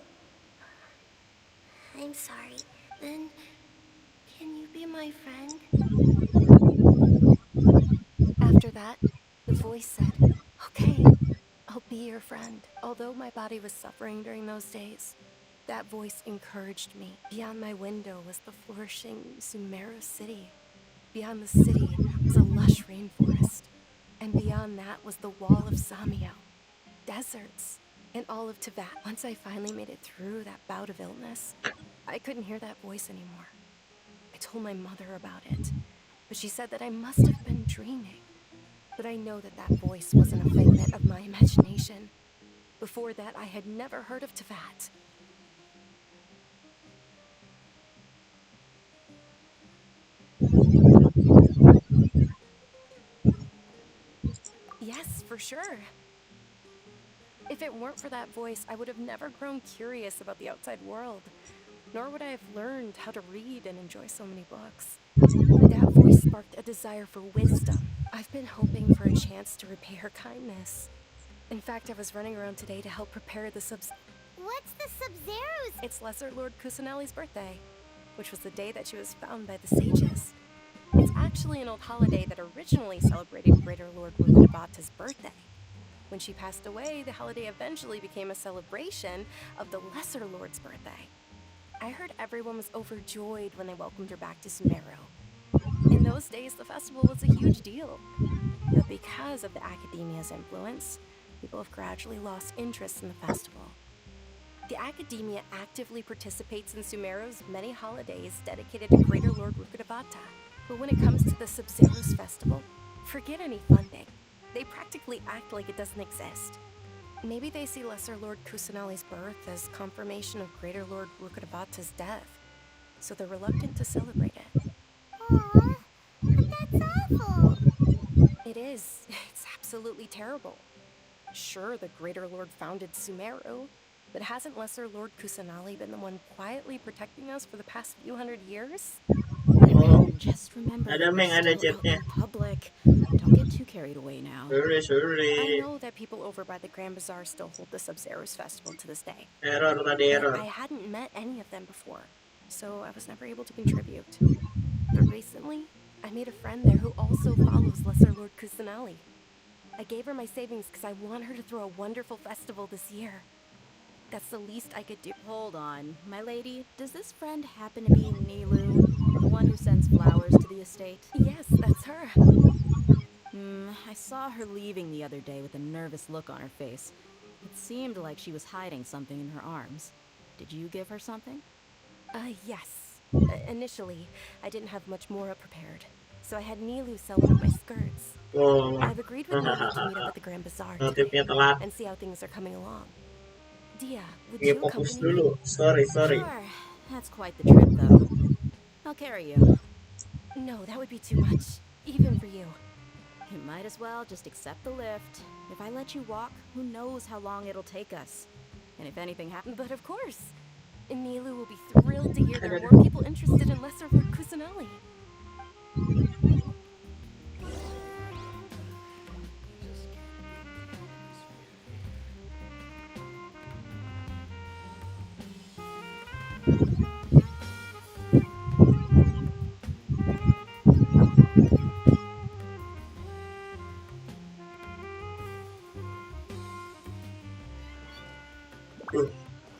Speaker 3: I'm sorry.
Speaker 12: Then, can you be my friend? After that, the voice said, "Okay, I'll be your friend." Although my body was suffering during those days, that voice encouraged me. Beyond my window was the flourishing Sumeru city. Beyond the city was a lush rainforest. And beyond that was the wall of Samiel. Deserts. in all of Tibet. Once I finally made it through that bout of illness, I couldn't hear that voice anymore. I told my mother about it, but she said that I must have been dreaming. But I know that that voice wasn't a figment of my imagination. Before that, I had never heard of Tibet. Yes, for sure. If it weren't for that voice, I would have never grown curious about the outside world, nor would I have learned how to read and enjoy so many books. That voice sparked a desire for wisdom. I've been hoping for a chance to repay her kindness. In fact, I was running around today to help prepare the
Speaker 3: What's the Sub-Zero's?
Speaker 12: It's Lesser Lord Kusanali's birthday, which was the day that she was found by the sages. It's actually an old holiday that originally celebrated Greater Lord Rukkhadevata's birthday. When she passed away, the holiday eventually became a celebration of the Lesser Lord's birthday. I heard everyone was overjoyed when they welcomed her back to Sumeru. In those days, the festival was a huge deal. But because of the Academia's influence, people have gradually lost interest in the festival. The Academia actively participates in Sumeru's many holidays dedicated to Greater Lord Rukkhadevata. But when it comes to the Sub-Zero's festival, forget any funding. They practically act like it doesn't exist. Maybe they see Lesser Lord Kusanali's birth as confirmation of Greater Lord Rukkhadevata's death, so they're reluctant to celebrate it.
Speaker 3: Aww, but that's awful.
Speaker 12: It is. It's absolutely terrible. Sure, the Greater Lord founded Sumeru, but hasn't Lesser Lord Kusanali been the one quietly protecting us for the past few hundred years?
Speaker 1: Oh,
Speaker 14: Just remember
Speaker 1: ada
Speaker 14: that
Speaker 1: Meng,
Speaker 14: we're
Speaker 1: ada
Speaker 14: still out
Speaker 1: chatnya.
Speaker 14: in public. Don't get too carried away now.
Speaker 12: I
Speaker 1: Sorry.
Speaker 12: know that people over by the Grand Bazaar still hold the Sub-Zero's festival to this day.
Speaker 1: Error tadi,
Speaker 12: But
Speaker 1: error.
Speaker 12: I hadn't met any of them before, so I was never able to contribute. But recently, I made a friend there who also follows Lesser Lord Kusanali. I gave her my savings because I want her to throw a wonderful festival this year. That's the least I could do.
Speaker 14: Hold on, my lady. Does this friend happen to be Nilu, the one who sends flowers to the estate?
Speaker 12: Yes, that's her.
Speaker 14: I saw her leaving the other day with a nervous look on her face. It seemed like she was hiding something in her arms. Did you give her something?
Speaker 12: Yes. Initially, I didn't have much more prepared, so I had Nilu sell one of my skirts.
Speaker 1: Oh.
Speaker 12: I've agreed with Nilu to meet up at the Grand Bazaar
Speaker 1: Notifnya
Speaker 12: today
Speaker 1: telat.
Speaker 12: and see how things are coming along. Dia, would
Speaker 1: Iya,
Speaker 12: you
Speaker 1: fokus
Speaker 12: accompany me?
Speaker 1: dulu. Sorry.
Speaker 14: Sure. That's quite the trip, though. I'll carry you.
Speaker 12: No, that would be too much, even for you.
Speaker 14: You might as well just accept the lift. If I let you walk, who knows how long it'll take us. And if anything happens...
Speaker 12: But of course. Nilu will be thrilled to hear there are more people interested in Lesser Lord Kusanali.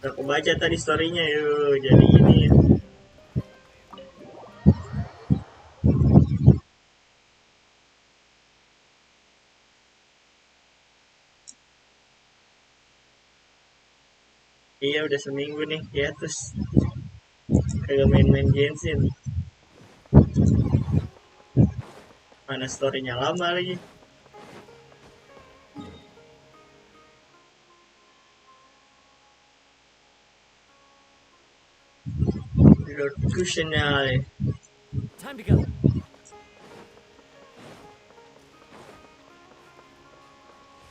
Speaker 1: Aku baca tadi story-nya yuk. Jadi ini ya. Iya udah seminggu nih hiatus. Kagak main-main Genshin. Mana story-nya lama lagi. Lord Kusanali.
Speaker 4: Time to go.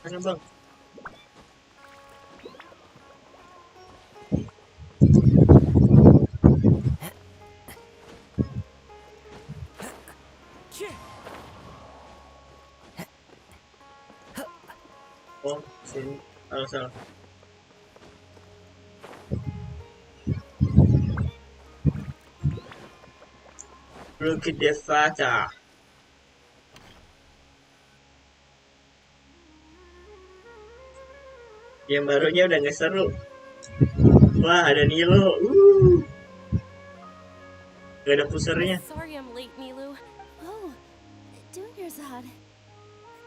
Speaker 1: Mana bang? Oh, sini. Salah. Rukkhadevata. Yang barunya udah gak seru. Wah, ada Nilo. Gak ada pusernya.
Speaker 12: Sorry I'm late, Nilu.
Speaker 3: Oh, Dunyarzad.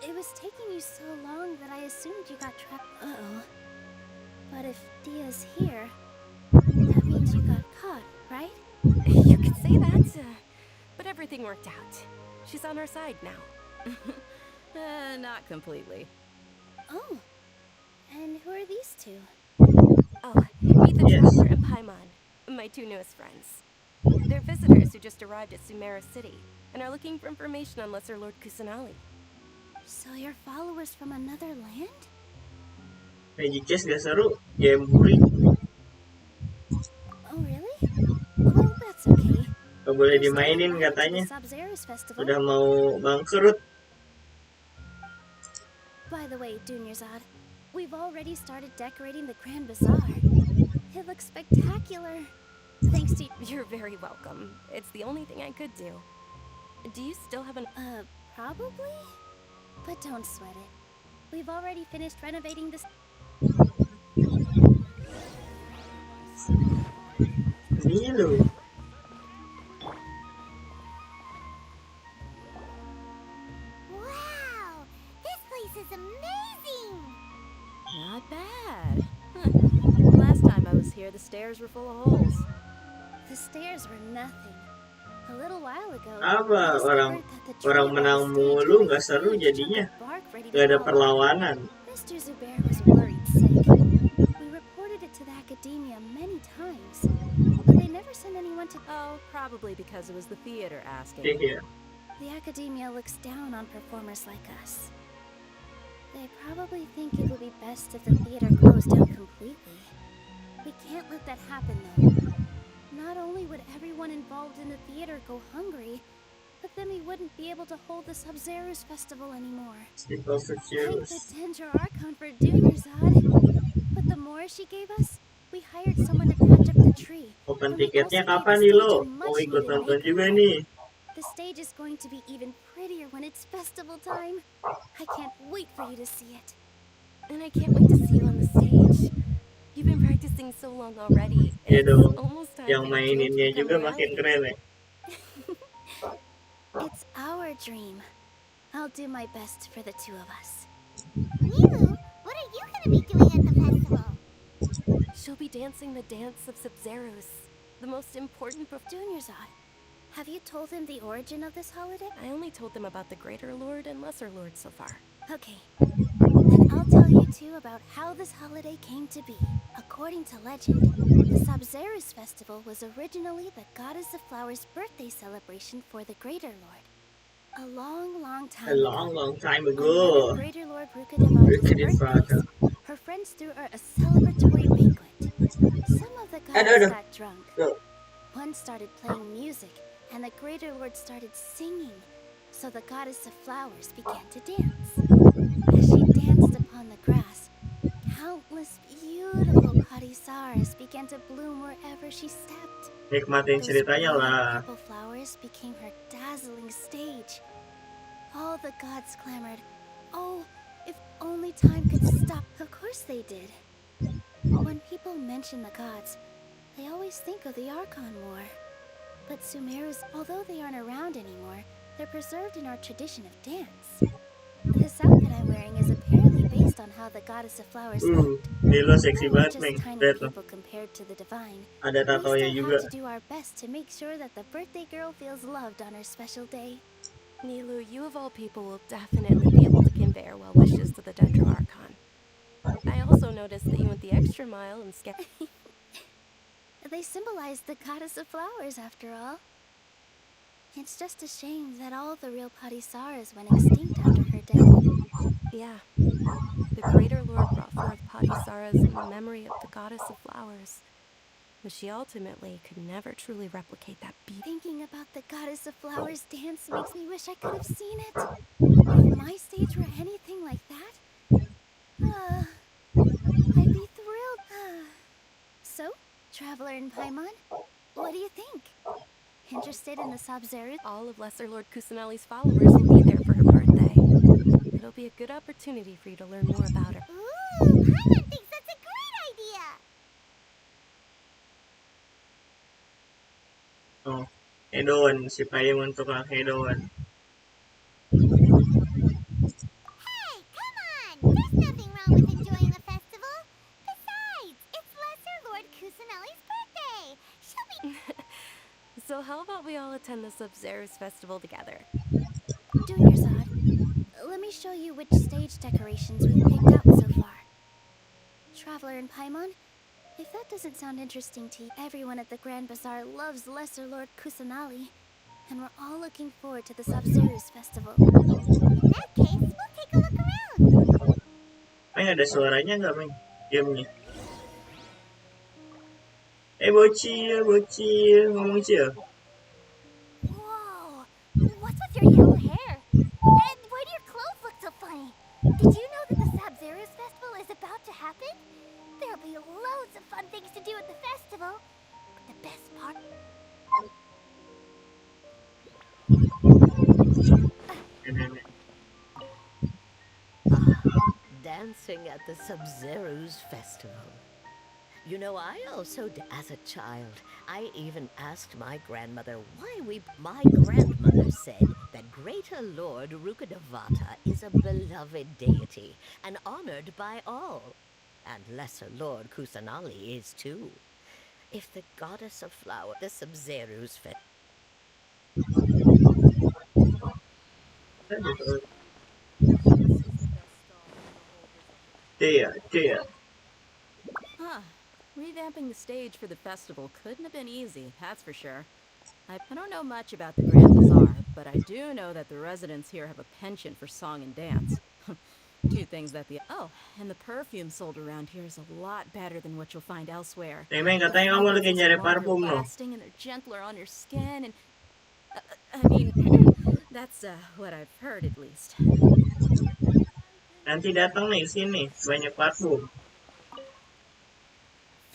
Speaker 3: It was taking you so long that I assumed you got trapped.
Speaker 6: Uh-oh. But if Dia's here, that means you got caught, right?
Speaker 12: You could say that, but everything worked out. She's on our side now.
Speaker 14: Not completely.
Speaker 6: Oh, and who are these two?
Speaker 12: Oh, meet the Traveler and Paimon, my two newest friends. They're visitors who just arrived at Sumeru City and are looking for information on Lesser Lord Kusanali.
Speaker 6: So you're followers from another land?
Speaker 1: Magic Chess gak seru, Jamboree
Speaker 6: Oh, really? Well, that's okay.
Speaker 1: gak boleh
Speaker 6: You're still
Speaker 1: dimainin
Speaker 6: invited to
Speaker 1: katanya.
Speaker 6: the Sub-Zerus Festival.
Speaker 1: Udah mau bangkrut.
Speaker 6: By the way, Dunyarzad, we've already started decorating the Grand Bazaar. It looks spectacular. Thanks to you.
Speaker 12: You're very welcome. It's the only thing I could do. Do you still have an...
Speaker 6: Probably? But don't sweat it. We've already finished renovating this...
Speaker 1: Nilu.
Speaker 3: Wow! This place is amazing!
Speaker 14: Not bad. Last time I was here, the stairs were full of holes.
Speaker 6: The stairs were nothing. A little while ago,
Speaker 1: Apa orang menang mulu nggak seru jadinya, nggak ada perlawanan.
Speaker 6: Mr. Zubair was worried sick. We reported it to the academia many times, but they never sent anyone to...
Speaker 14: Oh, probably because it was the theater asking.
Speaker 1: Yeah.
Speaker 6: The academia looks down on performers like us. They probably think it would be best if the theater closed down completely. We can't let that happen, though. Not only would everyone involved in the theater go hungry, but then we wouldn't be able to hold the Sub-Zerus Festival anymore. Thank the Dendro Archon for Dunyarzad. But the more she gave us, we hired someone to patch up the tree.
Speaker 1: Open tiketnya kapan nih lo? Mau ikut nonton juga nih.
Speaker 6: The stage is going to be even prettier when it's festival time. I can't wait for you to see it.
Speaker 12: And I can't wait to see you on the stage. You've been practicing so long already.
Speaker 1: Iya dong.
Speaker 12: Almost time
Speaker 1: Yang maininnya juga makin keren ya.
Speaker 6: It's our dream. I'll do my best for the two of us.
Speaker 3: Nilu, what are you gonna be doing at the festival?
Speaker 12: She'll be dancing the dance of Sub-Zerus, the most important
Speaker 6: Dunyarzad, have you told them the origin of this holiday?
Speaker 12: I only told them about the Greater Lord and Lesser Lord so far.
Speaker 6: Okay. Then I'll tell you two about how this holiday came to be. According to legend, the Sub-Zerus Festival was originally the Goddess of Flowers' birthday celebration for the Greater Lord. A long, long time ago.
Speaker 1: A long time ago.
Speaker 6: On Greater Lord Ruka Devada's birthdays, her friends threw her a celebratory banquet. Some of the gods got drunk. One started playing music, and the Greater Lord started singing. So the Goddess of Flowers began to dance. As she danced upon the grass, countless beautiful padisaras began to bloom wherever she stepped.
Speaker 1: Nikmatin ceritanya lah.
Speaker 6: Purple flowers became her dazzling stage. All the gods clamored, "Oh, if only time could stop." Of course they did. When people mention the gods, they always think of the Archon War. But Sumeru's, although they aren't around anymore, they're preserved in our tradition of dance. This outfit I'm wearing is apparently based on how the Goddess of Flowers looked.
Speaker 1: Ini lo seksi
Speaker 6: We're
Speaker 1: banget
Speaker 6: just
Speaker 1: nih.
Speaker 6: tiny
Speaker 1: Lihat tuh.
Speaker 6: people compared to the divine.
Speaker 1: Ada
Speaker 6: We
Speaker 1: tatonya
Speaker 6: still
Speaker 1: juga.
Speaker 6: have to do our best to make sure that the birthday girl feels loved on her special day.
Speaker 12: Nilu, you of all people will definitely be able to convey our well wishes to the Dendro Archon. I also noticed that you went the extra mile and
Speaker 6: They symbolize the Goddess of Flowers, after all. It's just a shame that all the real Padisaras went extinct after her death.
Speaker 12: Yeah. The Greater Lord brought forth Padisaras in memory of the Goddess of Flowers. But she ultimately could never truly replicate that beauty.
Speaker 6: Thinking about the Goddess of Flowers dance makes me wish I could have seen it. If my stage were anything like that, I'd be thrilled. So, Traveler and Paimon, what do you think? Interested in the Sub-Zerus?
Speaker 12: All of Lesser Lord Kusanali's followers will be there for her birthday. It'll be a good opportunity for you to learn more about her.
Speaker 3: Ooh, Paimon thinks that's a great idea!
Speaker 1: Oh, Hedon, si Paimon tukang Hedon.
Speaker 3: Hey, come on! There's nothing wrong with enjoying a festival. Besides,
Speaker 12: all attend the Sub-Zerus festival together.
Speaker 3: Do yours, Let me show you which stage decorations we've picked out so far. Traveler and Paimon, if that doesn't sound interesting to you, everyone at the Grand Bazaar loves Lesser Lord Kusanali, and we're all looking forward to the Sub-Zerus festival. In that case, we'll take a look around.
Speaker 1: Ada suaranya nggak, Meng? Gamenya. Bocil, bocil, ngomong Cil.
Speaker 3: Whoa! What's with your yellow hair? And why do your clothes look so funny? Did you know that the Sub-Zerus festival is about to happen? There'll be loads of fun things to do at the festival. But the best part...
Speaker 2: Dancing at the Sub-Zerus festival. You know, I also, as a child, I even asked my grandmother why my grandmother said that Greater Lord Rukkhadevata is a beloved deity and honored by all. And Lesser Lord Kusanali is too. If the goddess of flower, the Sub-Zerus
Speaker 1: Dear.
Speaker 14: Huh. Revamping the stage for the festival couldn't have been easy, that's for sure. I don't know much about the Grand Bazaar, but I do know that the residents here have a penchant for song and dance. Two things that oh, and the perfume sold around here is a lot better than what you'll find elsewhere.
Speaker 1: Meng, katanya kamu lagi nyari parfum loh.
Speaker 14: Lasting and they're gentler on your skin and I mean, that's what I've heard at least.
Speaker 1: Nanti datang nih sini, banyak parfum.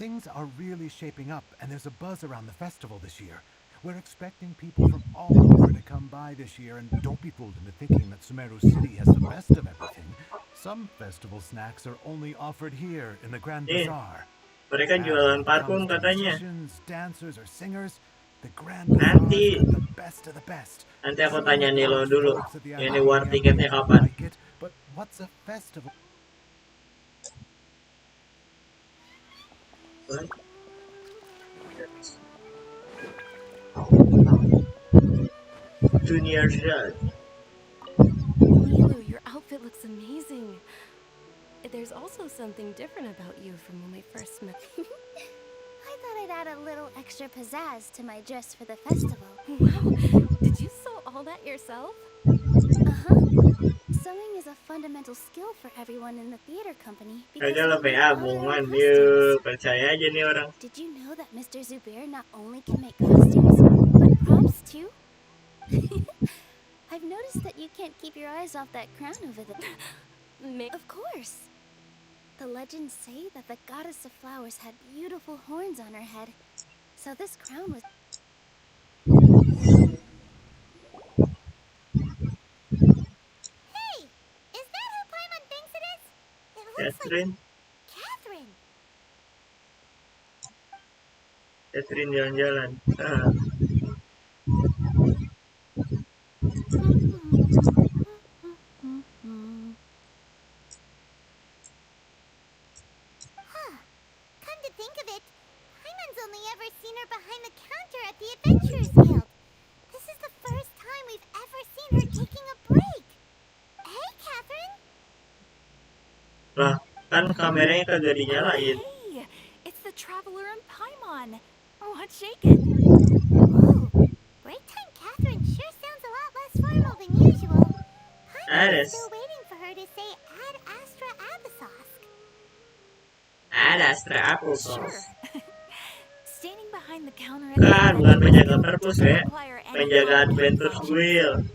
Speaker 16: Things are really shaping up, and there's a buzz around the festival this year. We're expecting people from all over to come by this year, and don't be fooled into thinking that Sumeru City has the best of everything. Some festival snacks are only offered here in the Grand Bazaar.
Speaker 1: Mereka jualan parfum katanya.
Speaker 16: Dancers or singers, the Grand Bazaar is the best of the best.
Speaker 1: Nanti aku tanya Nilo dulu, ini war tiketnya kapan?
Speaker 16: But what's a festival?
Speaker 1: Junior Shad.
Speaker 12: Nilu, your outfit looks amazing. There's also something different about you from when we first met.
Speaker 3: I thought I'd add a little extra pizzazz to my dress for the festival.
Speaker 12: Wow, did you sew all that yourself?
Speaker 3: Uh-huh. Sewing is a fundamental skill for everyone in the theater company.
Speaker 1: Kagak lebih abungan, yuk percaya aja nih orang.
Speaker 3: Did you know that Mr. Zubair not only can make costumes, but props too? I've noticed that you can't keep your eyes off that crown over there. Of course. The legends say that the goddess of flowers had beautiful horns on her head. So this crown was... Hey! Is that who Paimon thinks it is? It looks
Speaker 1: Catherine.
Speaker 3: like... Catherine!
Speaker 1: Catherine jalan-jalan.
Speaker 3: Come to think of it, Paimon's only ever seen her behind the counter at the Adventurers Guild. This is the first time we've ever seen her taking a break. Hey, Catherine?
Speaker 1: Lah, kan kameranya kagak dinyalain.
Speaker 10: Hey, it's the Traveler and Paimon. What's shaking?
Speaker 3: Whoa, break time Catherine sure sounds a lot less formal than usual. Paimon's still waiting for her to say Ad Astra Abyssosque.
Speaker 1: Ad Astra Applesauce.
Speaker 10: Sure. Standing behind the counter
Speaker 1: Kan, bukan penjaga perpus ya. Penjaga Adventures Guild.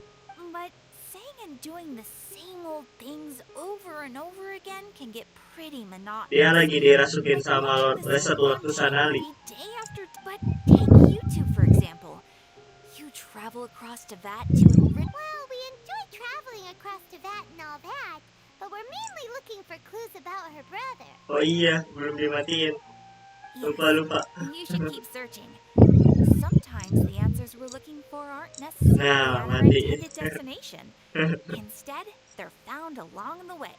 Speaker 10: But saying and doing the same old things over and over again can get pretty monotonous.
Speaker 1: Dia lagi dirasukin sama Lesser Lord Kusanali.
Speaker 10: Day after, but take you two for example. You travel across Teyvat to enrich.
Speaker 3: Well, we enjoy traveling across Teyvat and all that, but we're mainly looking for clues about her brother.
Speaker 1: Oh iya, belum dimatiin. Lupa.
Speaker 10: You should keep searching. Sometimes the answers we're looking for aren't necessarily at our intended destination. Instead, they're found along the way.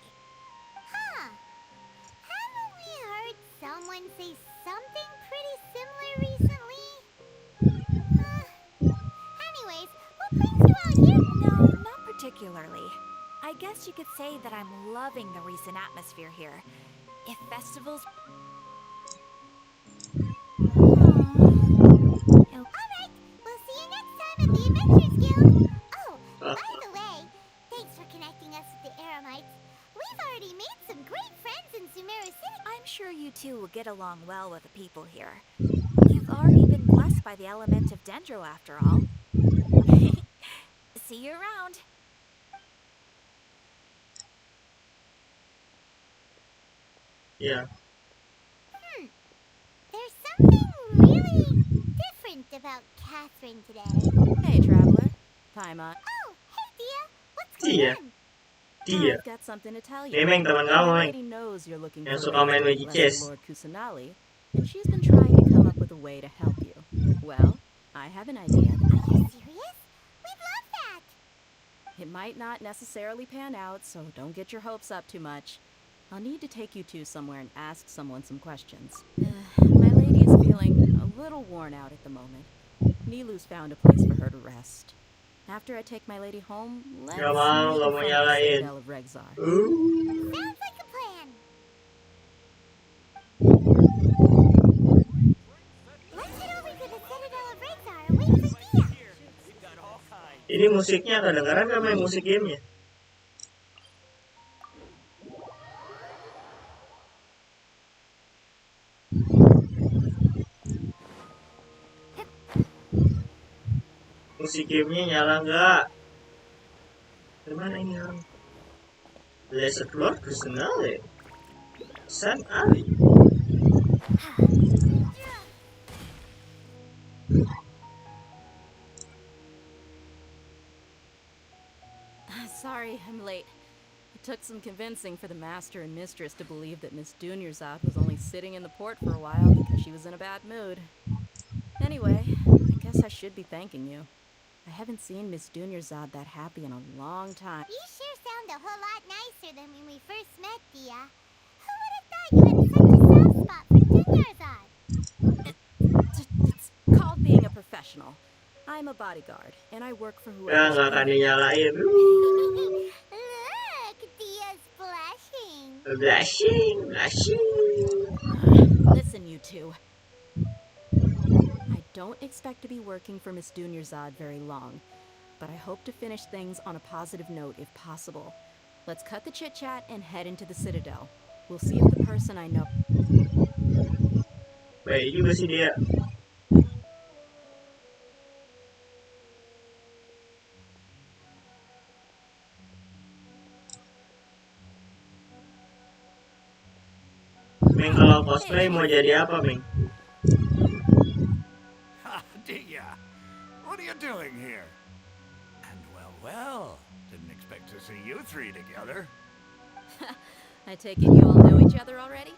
Speaker 3: Huh. Haven't we heard someone say something pretty similar recently? here?
Speaker 10: No, not particularly. I guess you could say that I'm loving the recent atmosphere here. If festivals...
Speaker 3: Alright, we'll see you next time at the Adventures Guild. Oh, by the way, thanks for connecting us with the Eremites. We've already made some great friends in Sumeru City.
Speaker 10: I'm sure you two will get along well with the people here. You've already been blessed by the element of Dendro after all. See you around.
Speaker 1: Ya.
Speaker 3: There's something really different about Catherine today.
Speaker 14: Hey, traveler. Paimon.
Speaker 3: Oh, hey Dia, what's going
Speaker 1: Dia.
Speaker 3: on?
Speaker 1: Dia.
Speaker 14: I've got something to tell you.
Speaker 1: Memang teman kamu,
Speaker 14: My
Speaker 1: Meng.
Speaker 14: lady knows you're looking
Speaker 1: Yang
Speaker 14: for
Speaker 1: suka main
Speaker 14: ways to
Speaker 1: Magic
Speaker 14: bless
Speaker 1: Chess.
Speaker 14: Lord Kusanali, and she's been trying to come up with a way to help you. Well, I have an idea.
Speaker 3: Are you serious? We'd love that.
Speaker 14: It might not necessarily pan out, so don't get your hopes up too much. I'll need to take you two somewhere and ask someone some questions. My lady is feeling a little worn out at the moment. Nilu's found a place for her to rest. After I take my lady home, let's
Speaker 1: Gak mau,
Speaker 14: meet
Speaker 1: gak
Speaker 14: in
Speaker 1: mau
Speaker 14: front of the
Speaker 1: nyalain.
Speaker 14: Citadel of Rexar.
Speaker 3: Sounds like a plan. Let's head over to the Citadel of Rexar and wait for Dia.
Speaker 1: Ini musiknya kedengaran gak main musik gamenya? Musik gamenya nyala nggak? Gimana ini orang? Blessed Lord Kusanali. San Ali.
Speaker 14: Sorry, I'm late. It took some convincing for the master and mistress to believe that Miss Dunyarzad was only sitting in the port for a while because she was in a bad mood. Anyway, I guess I should be thanking you. I haven't seen Miss Dunyarzad that happy in a long time.
Speaker 3: You sure sound a whole lot nicer than when we first met, Dia. Who would have thought you had such a soft spot for Dunyarzad?
Speaker 14: It's called being a professional. I'm a bodyguard, and I work for
Speaker 1: Ya
Speaker 14: whoever.
Speaker 1: nggak akan dinyalain.
Speaker 3: Look, Dia's blushing.
Speaker 1: Blushing.
Speaker 14: Listen, you two. I don't expect to be working for Miss Dunyarzad very long, but I hope to finish things on a positive note if possible. Let's cut the chit-chat and head into the Citadel. We'll see if the person I know...
Speaker 1: Baik juga sih dia. Meng, kalau cosplay mau jadi apa, Meng?
Speaker 11: Ah, Dia, what are you doing here? And well, didn't expect to see you three together.
Speaker 14: I take it you all know each other already?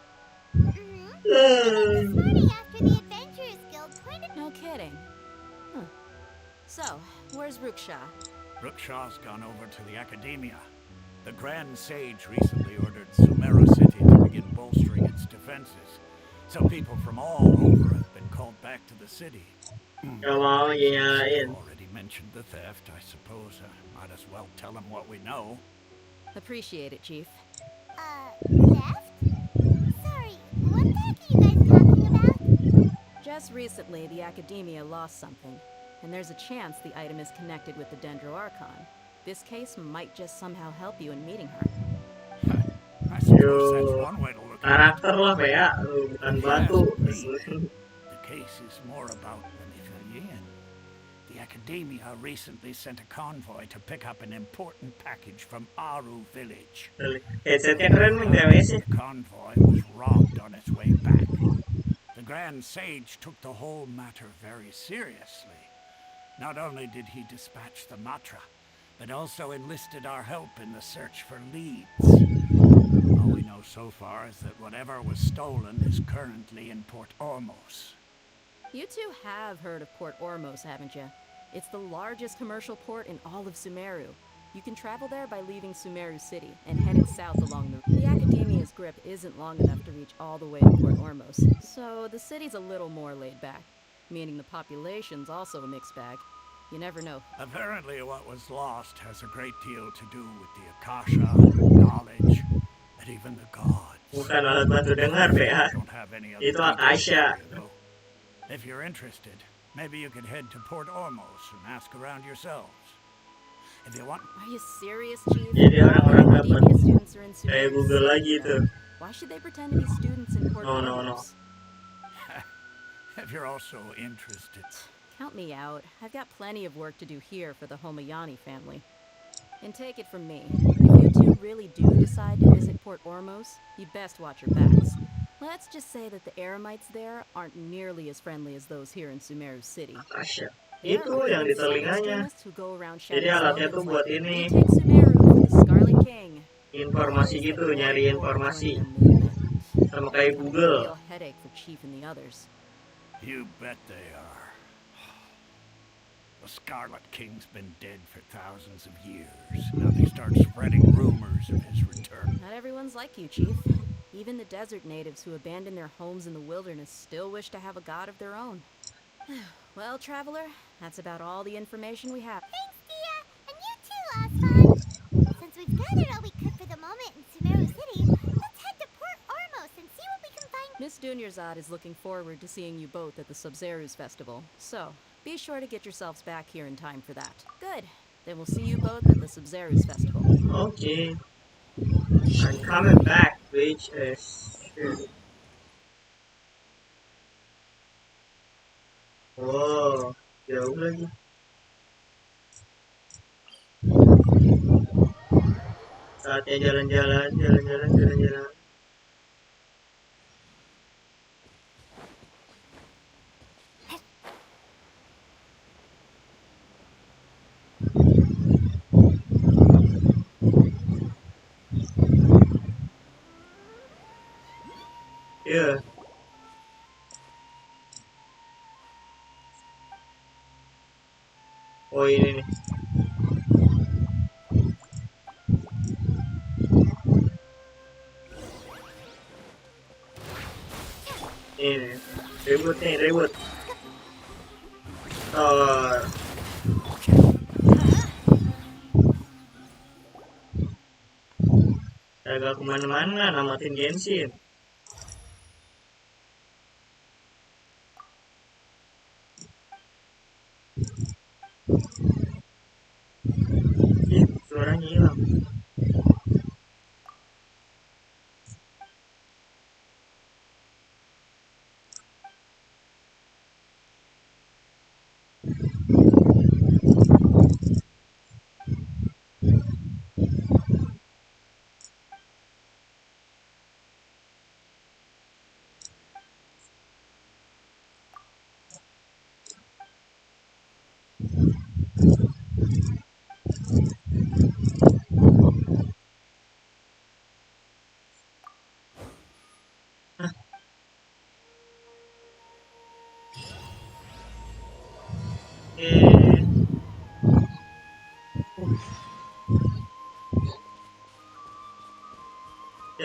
Speaker 3: This morning after the Adventurers Guild pointed...
Speaker 14: No kidding. Huh. So, where's Ruksha?
Speaker 11: Ruksha's gone over to the Academia. The Grand Sage recently ordered Sumeru City to begin bolstering its defenses. So people from all over have been called back to the city.
Speaker 1: Gak mau dinyalain.
Speaker 11: Already mentioned the theft, I suppose. Might as well tell them what we know.
Speaker 14: Appreciate it, Chief.
Speaker 3: Theft? Sorry, what the heck are you guys talking about?
Speaker 14: Just recently, the Academia lost something, and there's a chance the item is connected with the Dendro Archon. This case might just somehow help you in meeting her.
Speaker 11: I suppose that's one way to look at it.
Speaker 1: Karakter lah, Bea. Bukan batu.
Speaker 11: The case is more about manipulation. The Academia recently sent a convoy to pick up an important package from Aru village.
Speaker 1: Headsetnya keren, Meng, TWS-nya.
Speaker 11: The convoy was robbed on its way back. The Grand Sage took the whole matter very seriously. Not only did he dispatch the Matra, but also enlisted our help in the search for leads. All we know so far is that whatever was stolen is currently in Port Ormos.
Speaker 14: You two have heard of Port Ormos, haven't you? It's the largest commercial port in all of Sumeru. You can travel there by leaving Sumeru City and heading south along the Academia's grip isn't long enough to reach all the way to Port Ormos, so the city's a little more laid back, meaning the population's also a mixed bag. You never know.
Speaker 11: Apparently what was lost has a great deal to do with the Akasha, knowledge, and even the gods.
Speaker 1: Bukan alat bantu dengar, PA.
Speaker 11: I don't have any other
Speaker 1: Itu
Speaker 11: details
Speaker 1: Akasha.
Speaker 11: for you, though. If you're interested, maybe you could head to Port Ormos and ask around yourselves. If you want...
Speaker 14: Are you serious, Chief?
Speaker 1: Jadi orang-orang
Speaker 14: All
Speaker 1: dapat
Speaker 14: academia students are in
Speaker 1: kayak
Speaker 14: Sumeru
Speaker 1: Google
Speaker 14: City,
Speaker 1: lagi
Speaker 14: then.
Speaker 1: tuh.
Speaker 14: Why should they pretend to be students in Port
Speaker 1: No.
Speaker 14: Ormos?
Speaker 11: If you're also interested.
Speaker 14: Count me out. I've got plenty of work to do here for the Homayani family. And take it from me, if you two really do decide to visit Port Ormos, you best watch your backs. Let's just say that the Eremites there aren't nearly as friendly as those here in Sumeru City.
Speaker 1: Akasha. Itu yang di telinganya.
Speaker 14: Who go around
Speaker 1: Jadi alatnya tuh buat ini.
Speaker 14: "We take Sumeru for the Scarlet King."
Speaker 1: Informasi gitu, nyari informasi. Sama kayak Google.
Speaker 14: Real headache for Chief and the others.
Speaker 11: You bet they are. The Scarlet King's been dead for thousands of years. Now they start spreading rumors of his return.
Speaker 14: Not everyone's like you, Chief. Even the desert natives who abandoned their homes in the wilderness still wish to have a god of their own. Well, Traveler, that's about all the information we have.
Speaker 3: Thanks, Dia! And you too, Osmond! Since we've gathered all we could for the moment in Sumeru City, let's head to Port Ormos and see what we can find.
Speaker 14: Miss Dunyarzad is looking forward to seeing you both at the Sub-Zerus Festival, so be sure to get yourselves back here in time for that. Good. Then we'll see you both at the Sub-Zerus Festival.
Speaker 1: Okay. I'm coming back, bitch. Oh, jauh lagi. Saatnya jalan-jalan. Yeah. Oh ini nih. Ini ribut. Agak kemana-mana namatin Genshin. Suaranya hilang.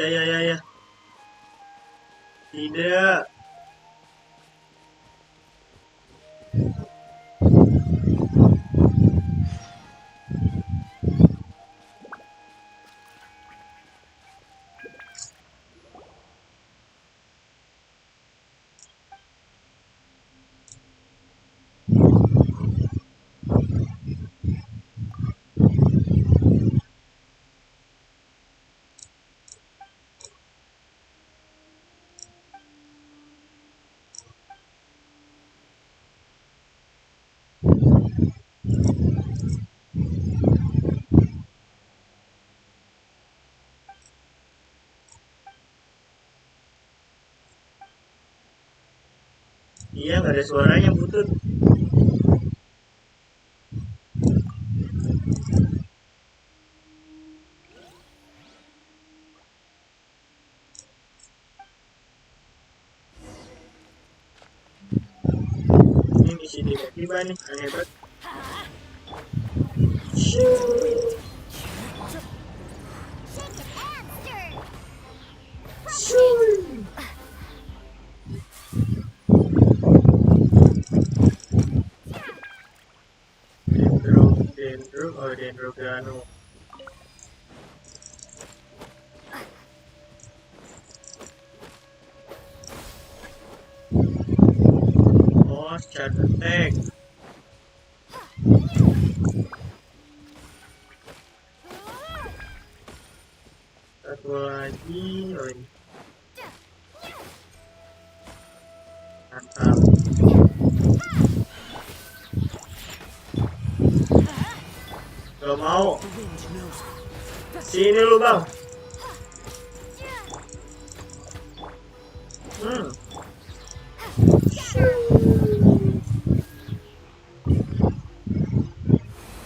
Speaker 1: Ya. Tidak. Iya, nggak ada suaranya, butut. Ini misi tiba-tiba nih, aneh banget. Dendrogano. Oh, charge attack. Satu lagi, oh ini. Mantap. Gak mau. Sini lu bang.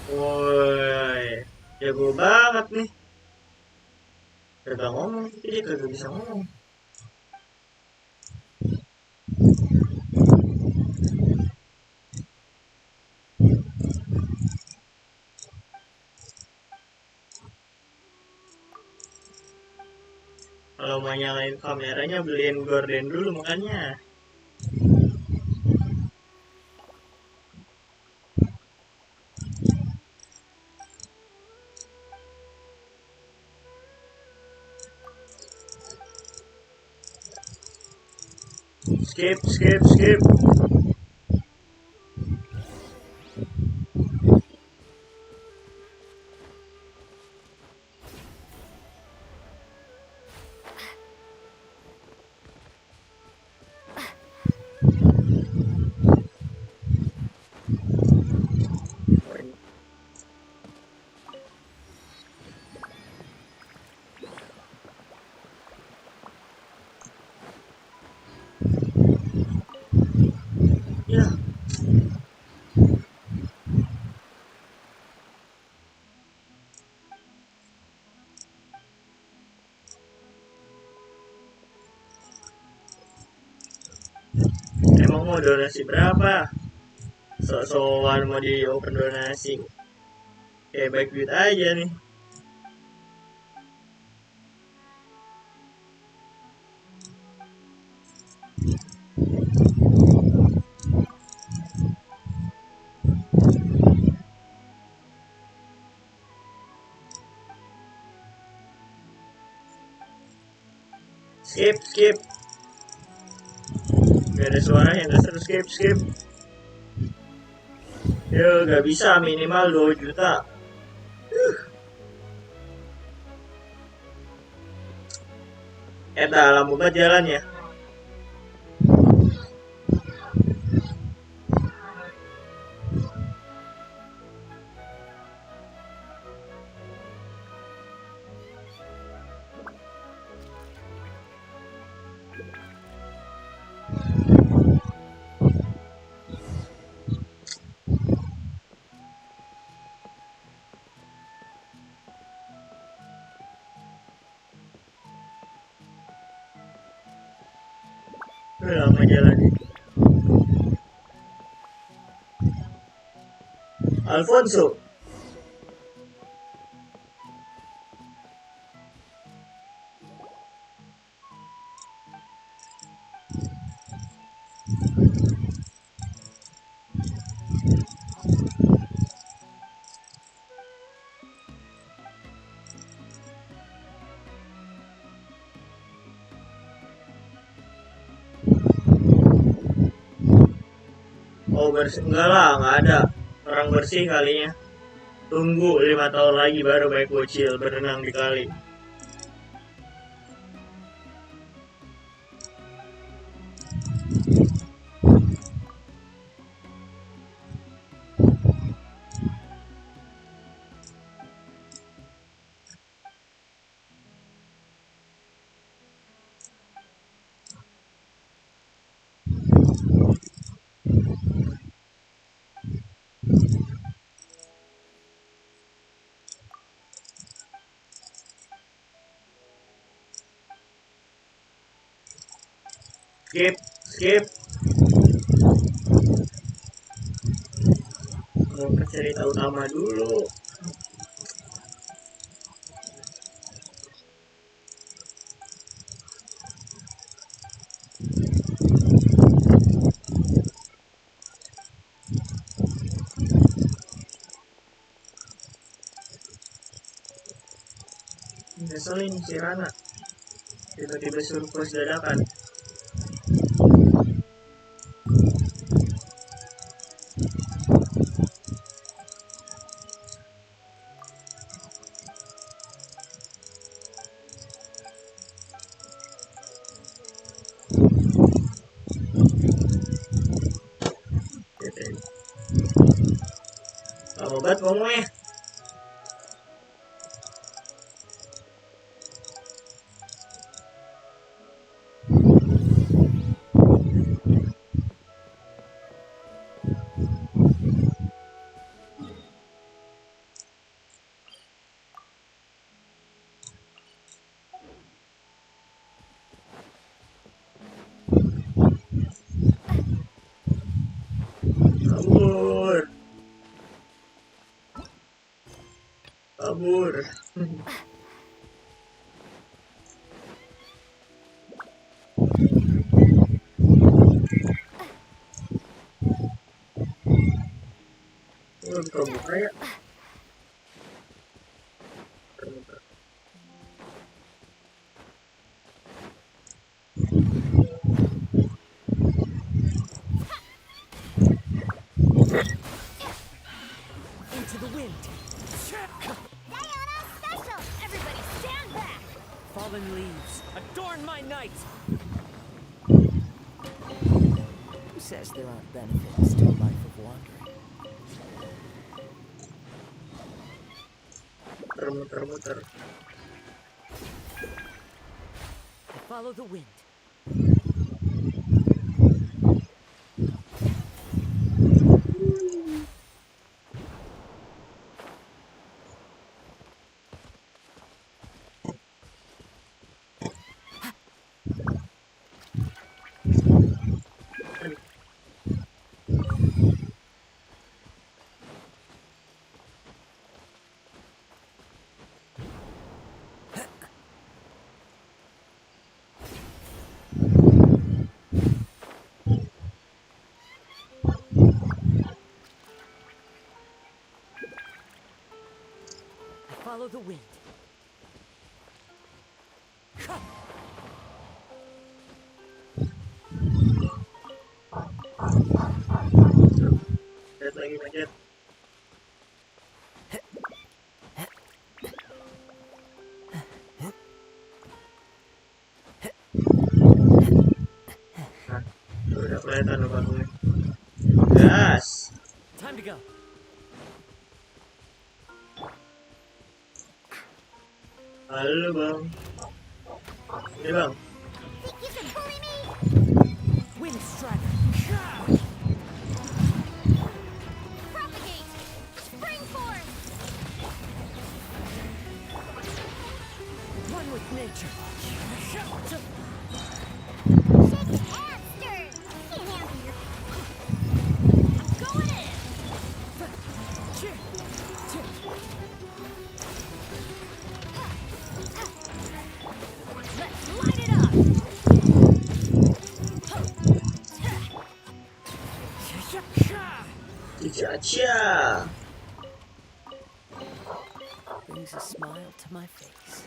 Speaker 1: Woi, jago banget nih. Kagak ngomong, dia kagak bisa ngomong. Kalau mau nyalain kameranya beliin gorden dulu makanya. Skip. Ya. Emang mau donasi berapa? Sok-sokan mau di open donasi. Kayak baik duit aja nih. Skip. Gak ada suara yang gak seru, skip. Ya gak bisa, minimal 2 juta. Eta lampu banget jalan ya. Udah lama jalan nih. Alfonso. Oh bersih, enggak lah, nggak ada orang bersih kalinya. Tunggu 5 tahun lagi baru baik bocil berenang di kali. Skip. Mau ke cerita utama dulu. ngeselin si Rana. Tiba-tiba suruh pos dadakan. Lama banget ngomongnya. Kabur. Kabur. Kebuka ya.
Speaker 2: Into the wind.
Speaker 3: Diana special! Everybody stand back!
Speaker 14: Fallen leaves, adorn my night!
Speaker 2: Who says there aren't benefits to a life of wandering?
Speaker 1: Muter-muter.
Speaker 2: I follow the wind. Follow the wind.
Speaker 1: Lihat lagi macet. Nah, udah kelihatan loh bagusnya. Gas.
Speaker 14: Time to go.
Speaker 1: Halo bang. Ini bang.
Speaker 3: Think you can bully me?
Speaker 14: Wind strider.
Speaker 3: Propagate! Spring force!
Speaker 14: One with nature.
Speaker 3: Shake and stir! Can't handle your... I'm going in!
Speaker 2: Let's light it up!
Speaker 1: Caca.
Speaker 2: Brings a smile to my face.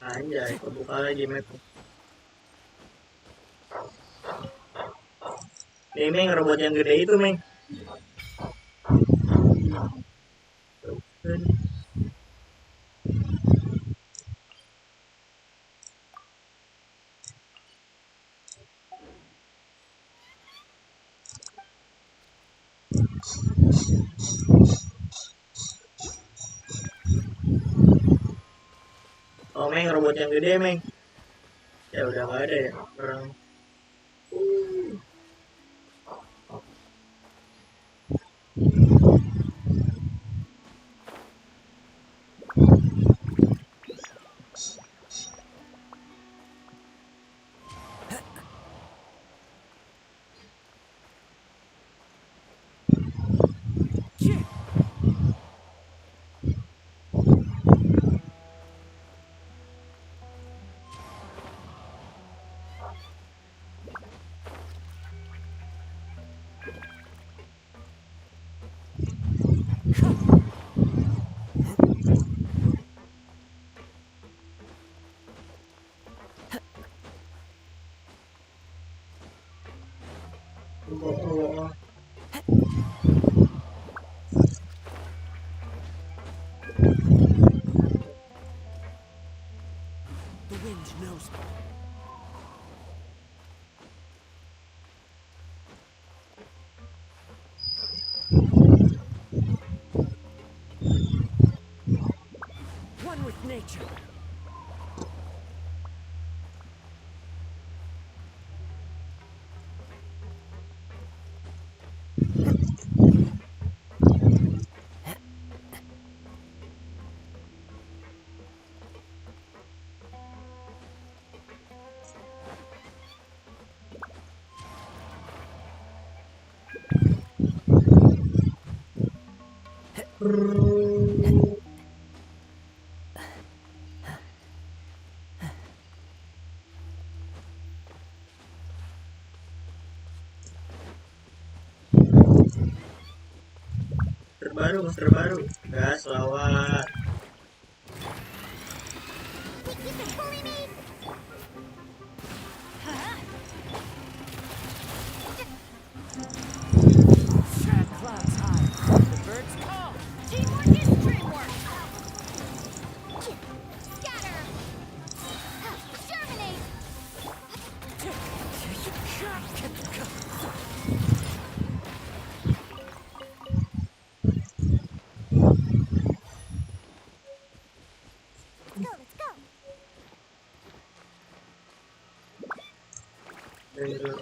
Speaker 1: Anjay, kebuka lagi map. Nih Meng, robot yang gede itu Meng. Oh Meng, robot yang gede Meng. Ya udah nggak ada ya orang. Oh,
Speaker 4: The wind knows me. One with nature.
Speaker 1: terbaru, mas terbaru. Gas lawan.
Speaker 4: Clouds high. The birds call.
Speaker 3: Teamwork is dreamwork! Scatter! Germinate! Let's go!
Speaker 1: Dari dulu.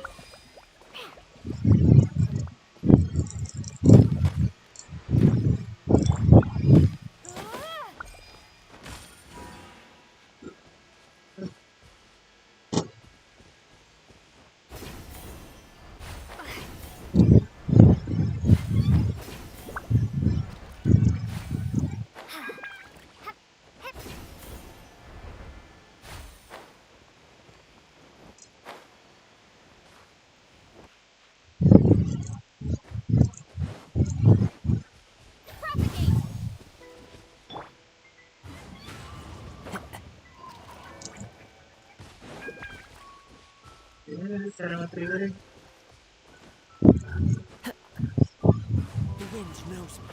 Speaker 1: Ini serangan trigger deh.
Speaker 4: The wind knows me.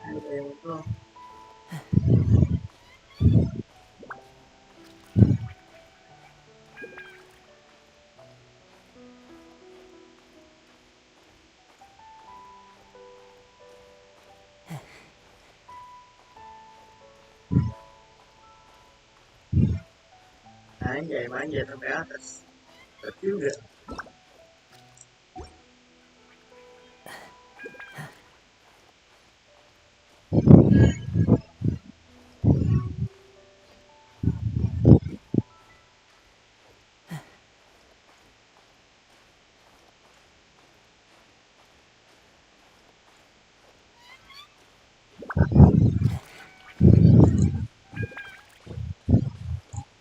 Speaker 1: Ada yang belum. Anjay, manjat sampai atas. Berat juga.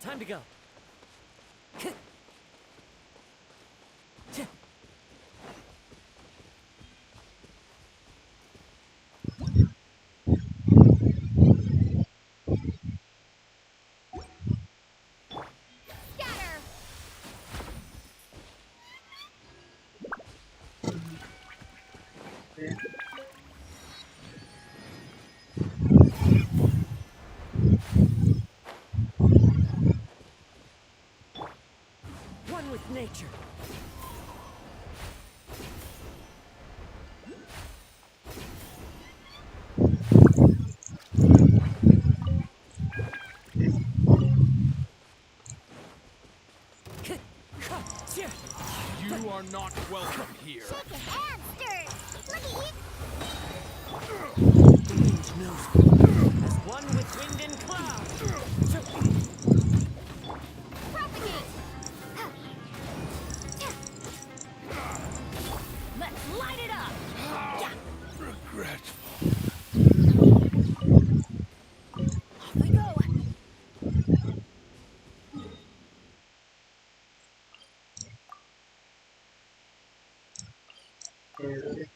Speaker 4: Time to go.
Speaker 3: Scatter!
Speaker 4: One with nature.
Speaker 8: You are not welcome here.
Speaker 3: Shaken and stirred! Look at you!
Speaker 4: The wind knows me. As one with wind and cloud.
Speaker 3: Propagate! Let's light it up!
Speaker 15: Regretful.
Speaker 1: Ini dulu deh.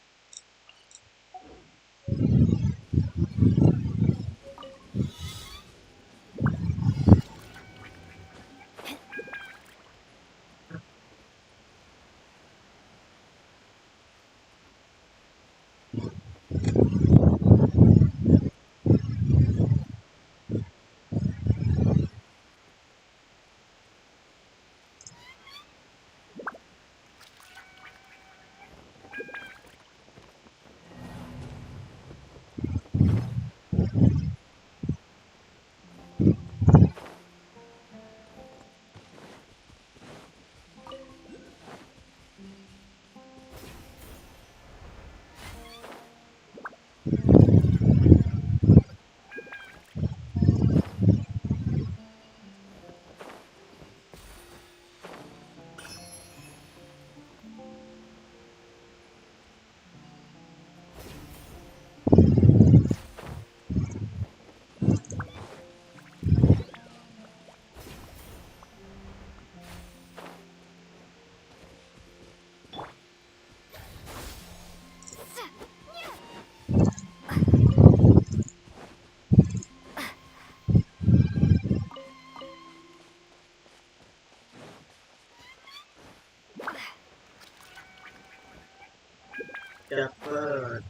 Speaker 1: Dapat.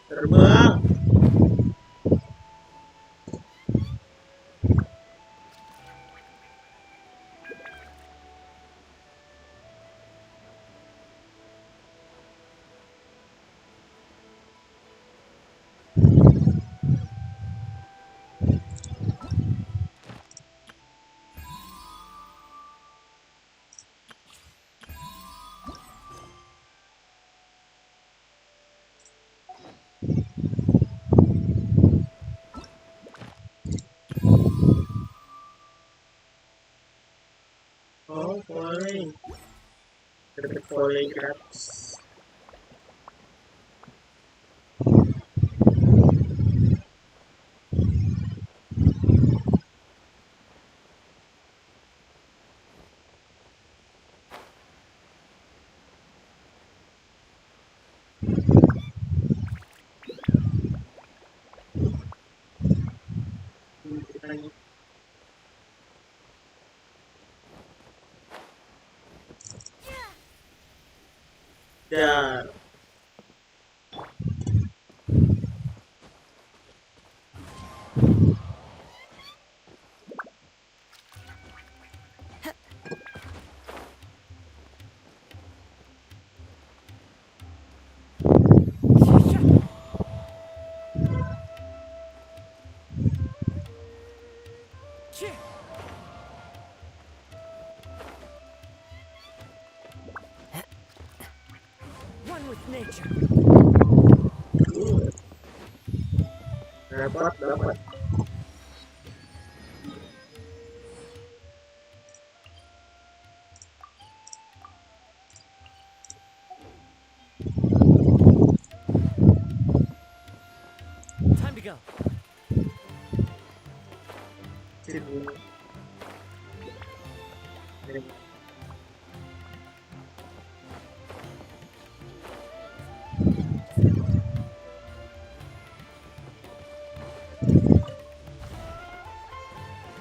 Speaker 1: Terbang. Oh, boleh. Dapat boleh gratis. Lagi. Ya.
Speaker 14: One with nature.
Speaker 1: Dapat.
Speaker 14: Time to go.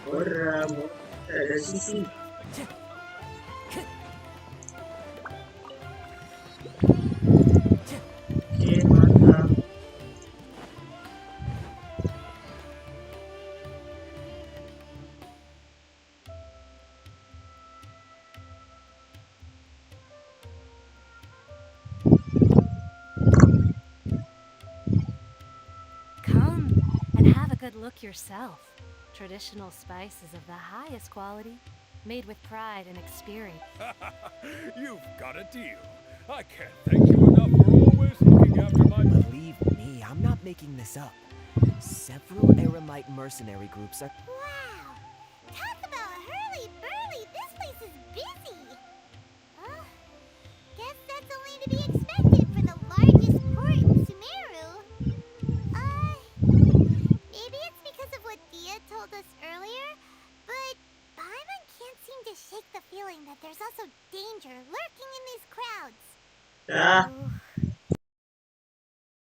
Speaker 1: Orang ada sisi. Oke, mantap.
Speaker 17: could look yourself. Traditional spices of the highest quality, made with pride and experience.
Speaker 11: You've got a deal. I can't thank you enough for always looking after my...
Speaker 18: Believe me, I'm not making this up. Several Eremite mercenary groups are...
Speaker 3: Wow! Talk about hurly-burly! This place is busy! Guess that's only to be expected.